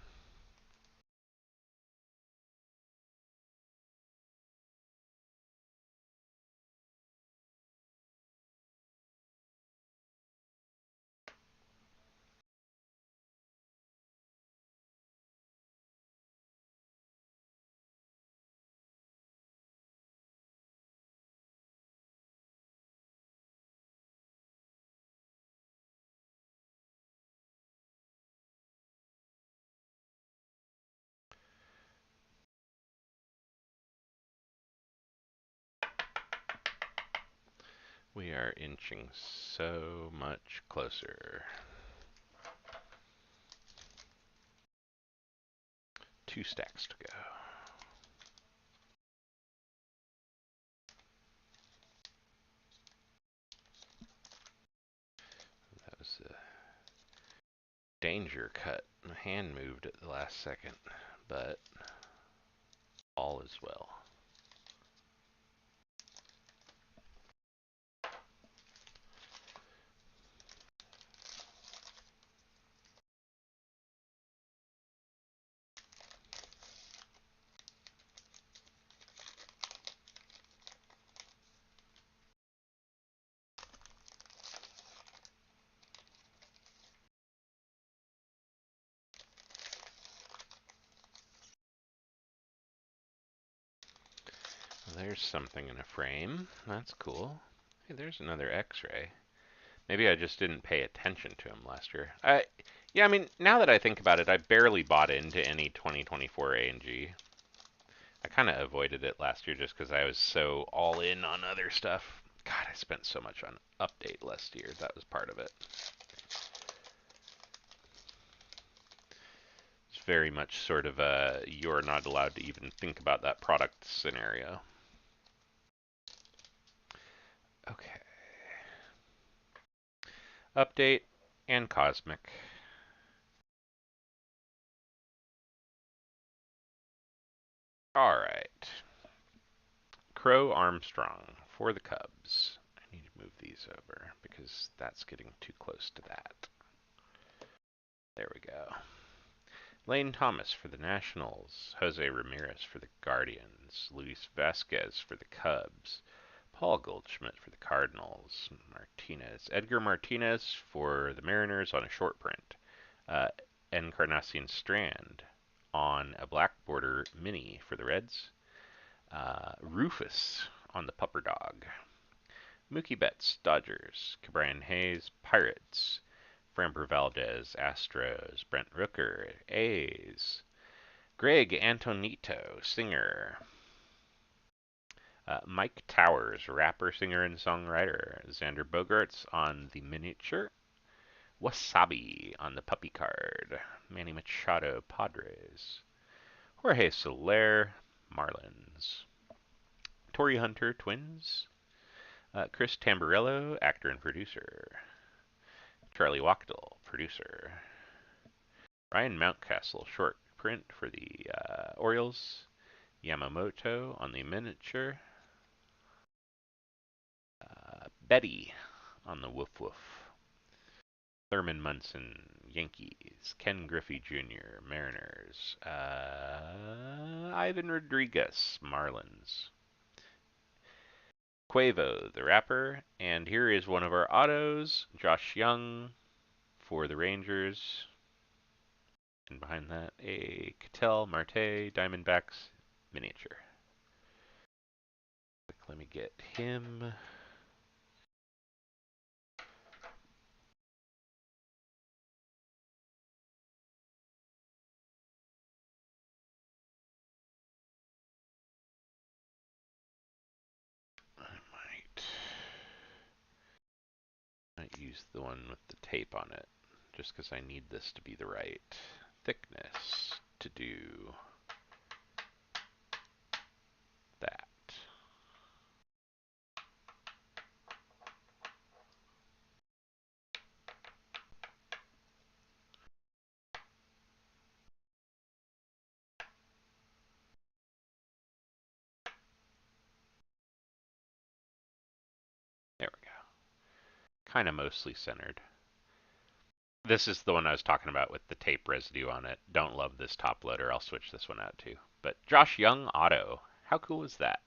We are inching so much closer. 2 stacks to go. That was danger cut. My hand moved at the last second, but all is well. There's something in a frame. That's cool. Hey, there's another X-ray. Maybe I just didn't pay attention to him last year. Yeah, I mean, now that I think about it, I barely bought into any 2024 A&G. I kind of avoided it last year just because I was so all in on other stuff. God, I spent so much on update last year. That was part of it. It's very much sort of a you're not allowed to even think about that product scenario. Okay. Update and Cosmic. Alright. Crow Armstrong for the Cubs. I need to move these over because that's getting too close to that. There we go. Lane Thomas for the Nationals. Jose Ramirez for the Guardians. Luis Vasquez for the Cubs. Paul Goldschmidt for the Cardinals. Edgar Martinez for the Mariners on a short print. Encarnacion Strand on a black border mini for the Reds. Rufus on the Pupper Dog. Mookie Betts, Dodgers. Cabrian Hayes, Pirates. Framber Valdez, Astros. Brent Rooker, A's. Greg Antonito, singer. Mike Towers, rapper, singer, and songwriter. Xander Bogaerts on the miniature. Wasabi on the puppy card. Manny Machado, Padres. Jorge Soler, Marlins. Torrey Hunter, Twins. Chris Tamburello, actor and producer. Charlie Wachtel, producer. Ryan Mountcastle, short print for the Orioles. Yamamoto on the miniature. Betty on the Woof Woof. Thurman Munson, Yankees. Ken Griffey Jr., Mariners. Ivan Rodriguez, Marlins. Quavo, the rapper. And here is one of our autos, Josh Young for the Rangers. And behind that, a Ketel Marte Diamondbacks miniature. Let me get him. Might use the one with the tape on it, just because I need this to be the right thickness to do that. There we go. Kind of mostly centered. This is the one I was talking about with the tape residue on it. Don't love this top loader. I'll switch this one out too. But Josh Young auto. How cool is that?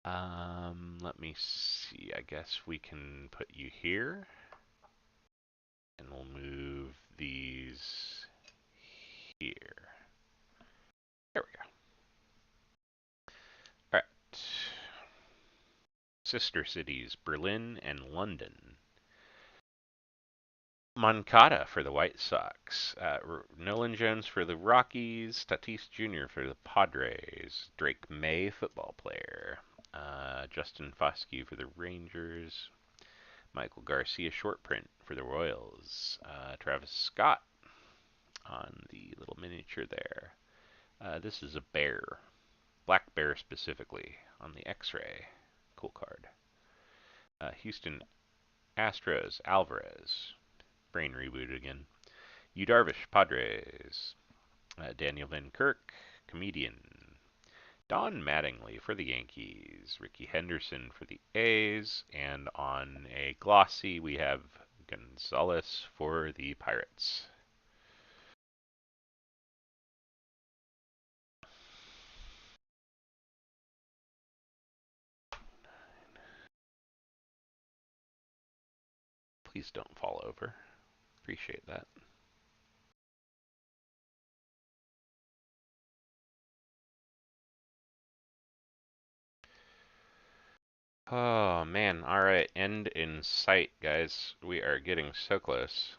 Let me see. I guess we can put you here. And we'll move these here. There we go. All right. Sister cities, Berlin and London. Moncada for the White Sox. Nolan Jones for the Rockies. Tatis Jr. for the Padres. Drake May, football player. Justin Foscue for the Rangers. Michael Garcia, short print for the Royals. Travis Scott on the little miniature there. This is a bear. Black bear specifically on the X-ray. Cool card. Houston Astros, Alvarez. Brain rebooted again. Yu Darvish, Padres. Daniel Van Kirk, comedian. Don Mattingly for the Yankees. Ricky Henderson for the A's. And on a glossy, we have Gonzalez for the Pirates. Please don't fall over. Appreciate that. Oh man, alright, end in sight, guys. We are getting so close.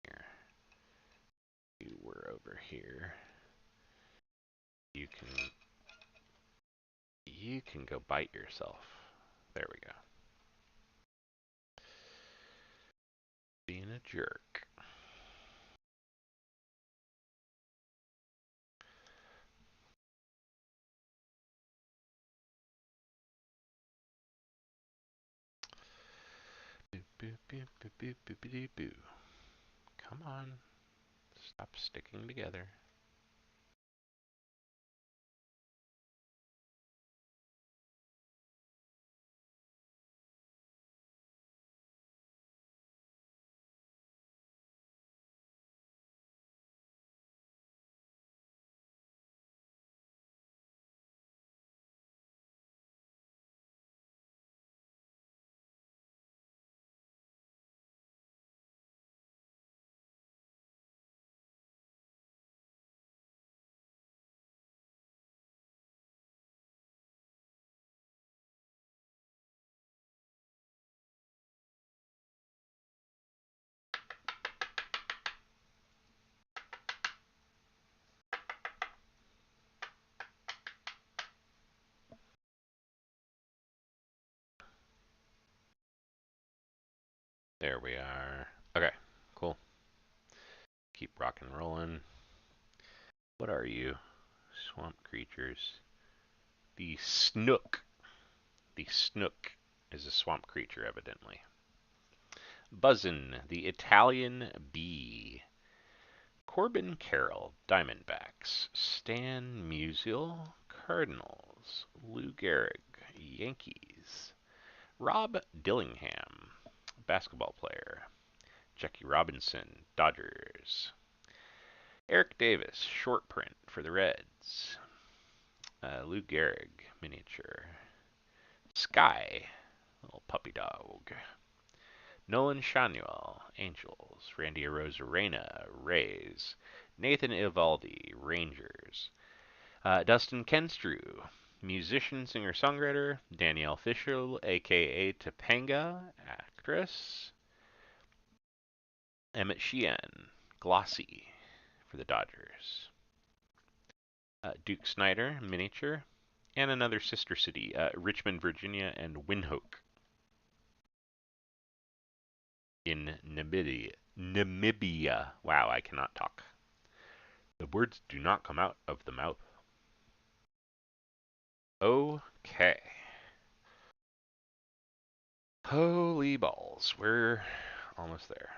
Here. You were over here. You can go bite yourself. There we go. Being a jerk. Boo, boo, boo, boo, boo, boo, boo, boo. Come on. Stop sticking together. There we are. Okay, cool. Keep rock and rolling. What are you? Swamp creatures. The snook. The snook is a swamp creature, evidently. Buzzin, the Italian bee. Corbin Carroll, Diamondbacks. Stan Musial, Cardinals. Lou Gehrig, Yankees. Rob Dillingham, basketball player. Jackie Robinson, Dodgers. Eric Davis, short print for the Reds. Lou Gehrig, miniature. Sky, little puppy dog. Nolan Shanuel, Angels. Randy Arozarena, Rays. Nathan Eovaldi, Rangers. Dustin Kenstrew, musician, singer, songwriter. Danielle Fishel, aka Topanga, actress. Emmett Sheehan, Glossy for the Dodgers. Duke Snyder, miniature. And another sister city, Richmond, Virginia, and Windhoek in Namibia. Wow, I cannot talk. The words do not come out of the mouth. Okay. Holy balls, we're almost there.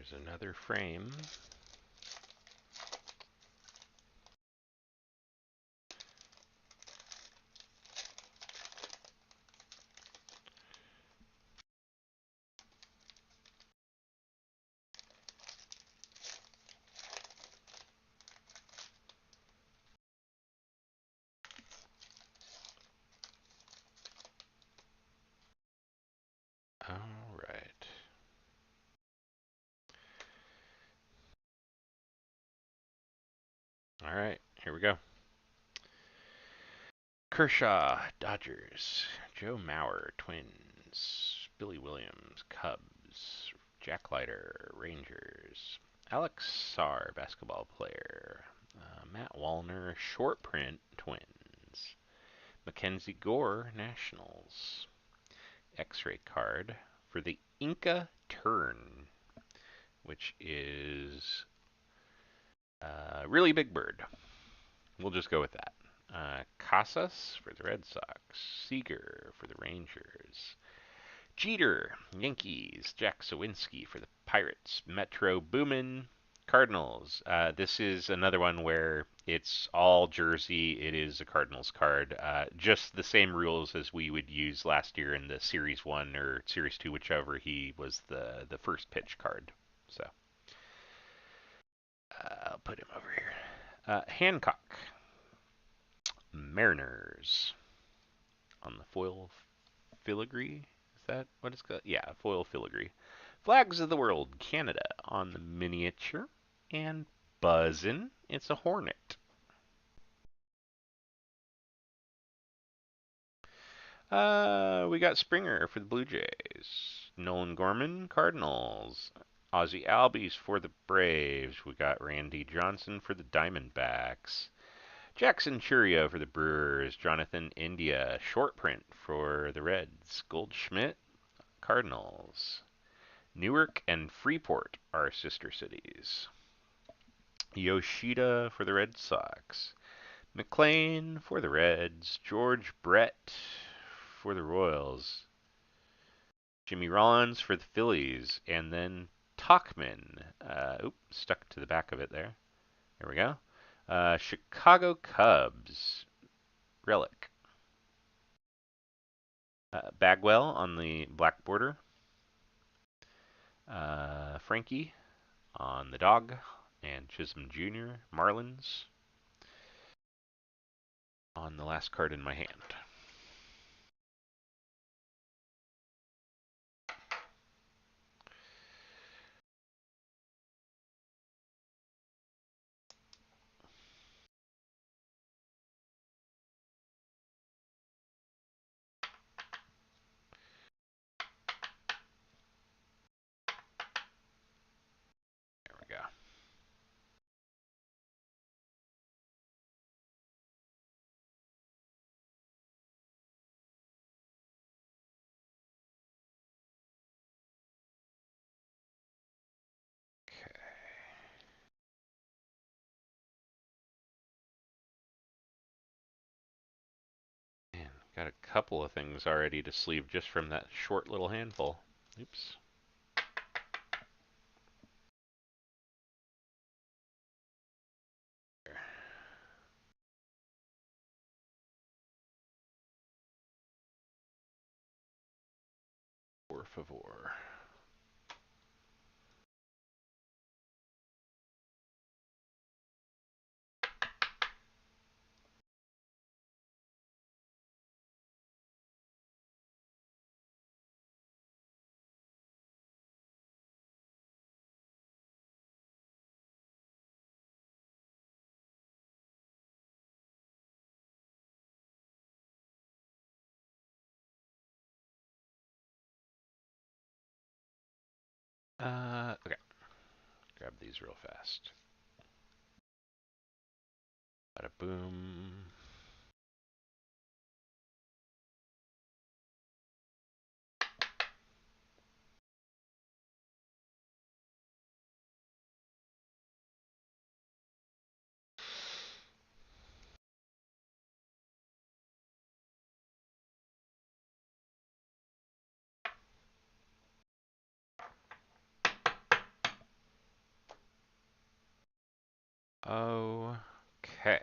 There's another frame. All right. All right, here we go. Kershaw, Dodgers. Joe Mauer, Twins. Billy Williams, Cubs. Jack Leiter, Rangers. Alex Sarr, basketball player. Matt Wallner, short print, Twins. Mackenzie Gore, Nationals. X-ray card for the Inca Turn, which is really big bird. We'll just go with that. Casas for the Red Sox. Seager for the Rangers. Jeter, Yankees. Jack Sawinski for the Pirates. Metro Boomin, Cardinals. This is another one where it's all jersey. It is a Cardinals card. Just the same rules as we would use last year in the Series 1 or Series 2, whichever he was the first pitch card. So I'll put him over here. Hancock, Mariners on the foil filigree. Is that what it's called? Yeah, foil filigree. Flags of the World, Canada on the miniature. And buzzin', it's a hornet. We got Springer for the Blue Jays. Nolan Gorman, Cardinals. Ozzie Albies for the Braves. We got Randy Johnson for the Diamondbacks. Jackson Churio for the Brewers. Jonathan India, short print for the Reds. Goldschmidt, Cardinals. Newark and Freeport are sister cities. Yoshida for the Red Sox. McLean for the Reds. George Brett for the Royals. Jimmy Rollins for the Phillies. And then Talkman. Stuck to the back of it there. There we go. Chicago Cubs. Relic. Bagwell on the black border. Frankie on the dog. And Chisholm Jr. Marlins on the last card in my hand. There we go. Okay. Man, got a couple of things already to sleeve just from that short little handful. Oops. 4 favor. Okay. Grab these real fast. Bada boom. Okay.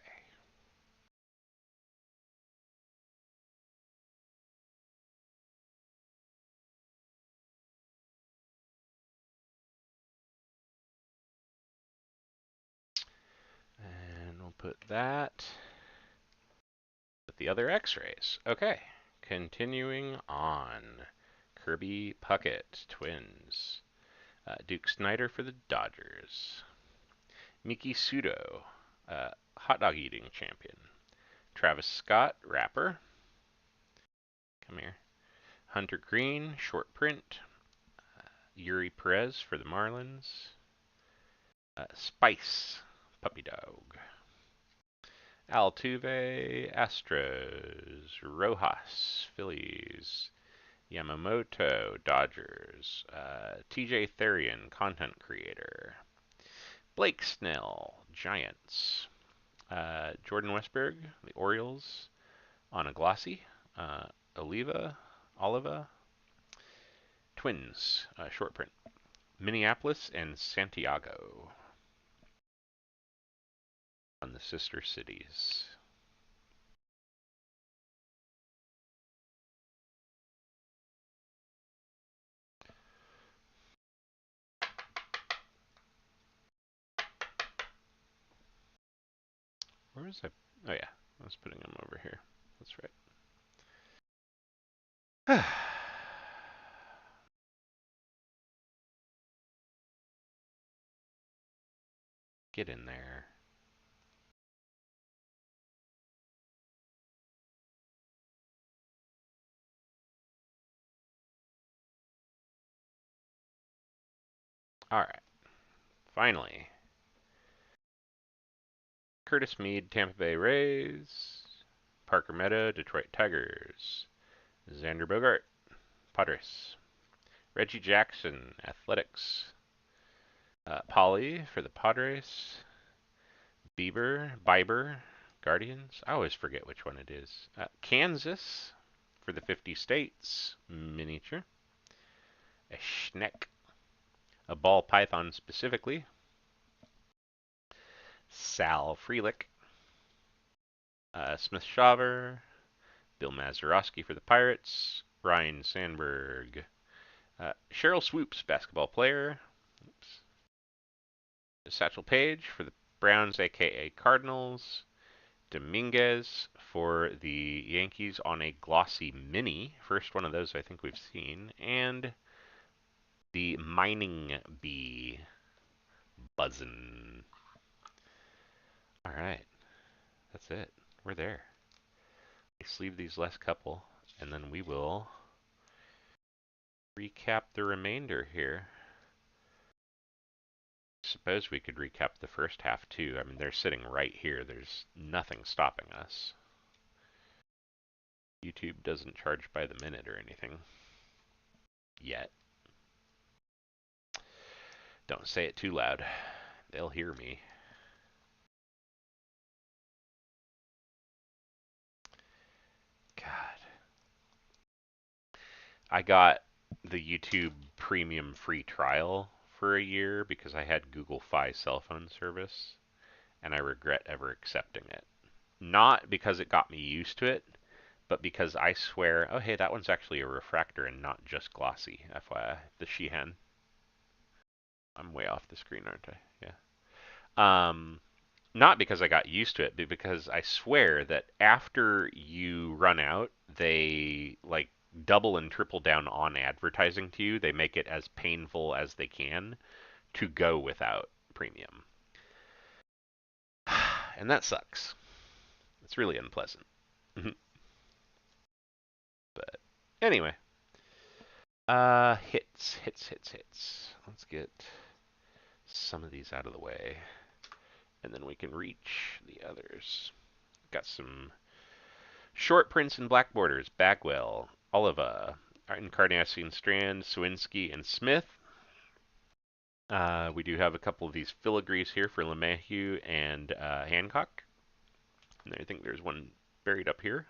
And we'll put that with the other X-rays. Okay. Continuing on. Kirby Puckett, Twins. Duke Snyder for the Dodgers. Miki Sudo, hot dog eating champion. Travis Scott, rapper. Come here. Hunter Green, short print. Yuri Perez for the Marlins. Spice, puppy dog. Altuve, Astros. Rojas, Phillies. Yamamoto, Dodgers. TJ Therian, content creator. Blake Snell, Giants. Jordan Westberg, the Orioles. Anna Glossy, Oliva, Twins, short print. Minneapolis and Santiago on the sister cities. Where was I? Oh yeah, I was putting them over here. That's right. Get in there. All right, finally. Curtis Mead, Tampa Bay Rays. Parker Meadow, Detroit Tigers. Xander Bogart, Padres. Reggie Jackson, Athletics. Polly for the Padres. Bieber, Guardians. I always forget which one it is. Kansas for the 50 states. Miniature. A Schneck. A ball python specifically. Sal Frelick. Smith Shaver. Bill Mazeroski for the Pirates. Ryan Sandberg. Cheryl Swoops, basketball player. Oops. Satchel Paige for the Browns, aka Cardinals. Dominguez for the Yankees on a glossy mini. First one of those I think we've seen. And the Mining Bee buzzin'. All right, that's it. We're there. Sleeve these last couple, and then we will recap the remainder here. Suppose we could recap the first half too. I mean, they're sitting right here. There's nothing stopping us. YouTube doesn't charge by the minute or anything yet. Don't say it too loud. They'll hear me. God. I got the YouTube premium free trial for a year because I had Google Fi cell phone service, and I regret ever accepting it. Not because it got me used to it, but because I swear, oh hey, that one's actually a refractor and not just glossy, FYI, the Sheehan. I'm way off the screen, aren't I? Yeah. Not because I got used to it, but because I swear that after you run out, they like double and triple down on advertising to you. They make it as painful as they can to go without premium. And that sucks. It's really unpleasant. But anyway, hits. Let's get some of these out of the way, and then we can reach the others. Got some short prints and black borders. Bagwell, Oliva, Encarnacion Strand, Swinsky, and Smith. We do have a couple of these filigrees here for LeMahieu and Hancock. And I think there's one buried up here.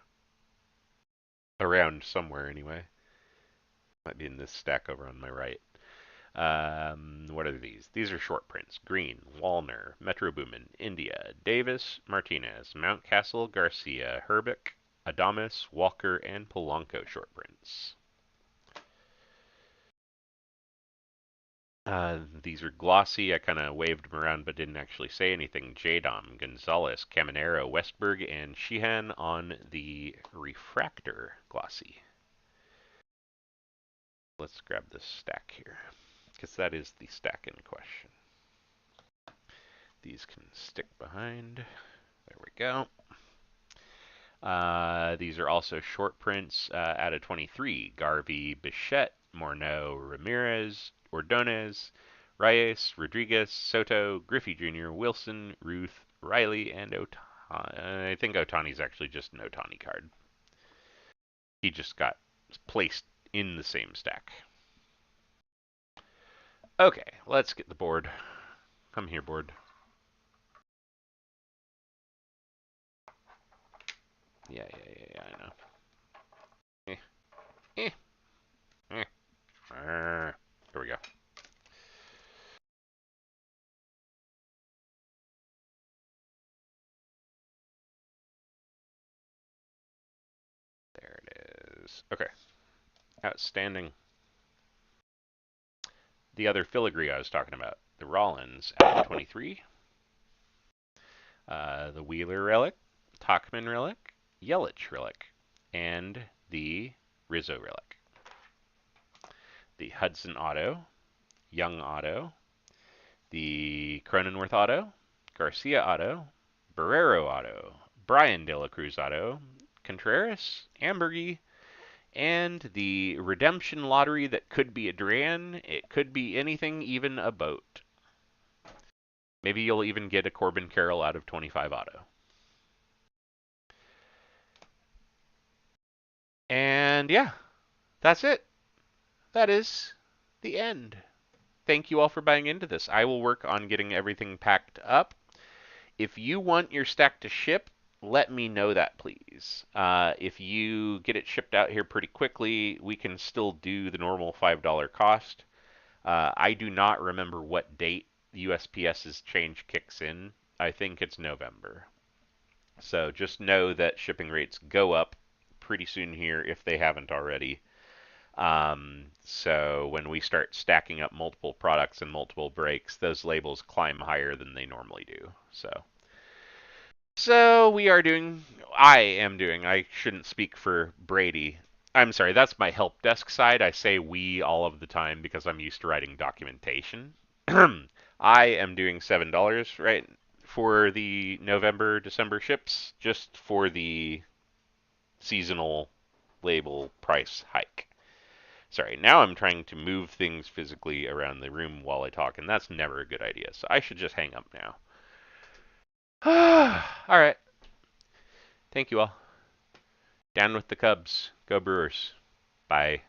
Around somewhere, anyway. Might be in this stack over on my right. What are these? These are short prints. Green, Wallner, Metro Boomin, India, Davis, Martinez, Mountcastle, Garcia, Herbeck, Adames, Walker, and Polanco short prints. These are glossy. I kind of waved them around but didn't actually say anything. Jadam, Gonzalez, Caminero, Westberg, and Sheehan on the refractor glossy. Let's grab this stack here, because that is the stack in question. These can stick behind. There we go. These are also short prints out of 23. Garvey, Bichette, Morneau, Ramirez, Ordonez, Reyes, Rodriguez, Soto, Griffey Jr., Wilson, Ruth, Riley, and Otani. I think Otani's actually just an Otani card. He just got placed in the same stack. Okay, let's get the board. Come here, board. Yeah, I know. Eh, eh. Here we go. There it is. Okay. Outstanding. The other filigree I was talking about. The Rollins at 23. The Wheeler relic. Tachman relic. Yelich relic. And the Rizzo relic. The Hudson auto. Young auto. The Cronenworth auto. Garcia auto. Barrero auto. Brian De La Cruz auto. Contreras. Ambergy. And the redemption lottery that could be a Duran. It could be anything, even a boat. Maybe you'll even get a Corbin Carroll out of 25 auto. And yeah, that's it. That is the end. Thank you all for buying into this. I will work on getting everything packed up. If you want your stack to ship, let me know that, please. If you get it shipped out here pretty quickly, we can still do the normal $5 cost. I do not remember what date USPS's change kicks in. I think it's November. So just know that shipping rates go up pretty soon here if they haven't already. So when we start stacking up multiple products and multiple breaks, those labels climb higher than they normally do. So we are doing, I am doing, I shouldn't speak for Brady. I'm sorry, that's my help desk side. I say we all of the time because I'm used to writing documentation. I am doing $7 right for the November December ships, just for the seasonal label price hike. Sorry, now I'm trying to move things physically around the room while I talk, and that's never a good idea. So I should just hang up now. All right. Thank you all. Down with the Cubs. Go Brewers. Bye.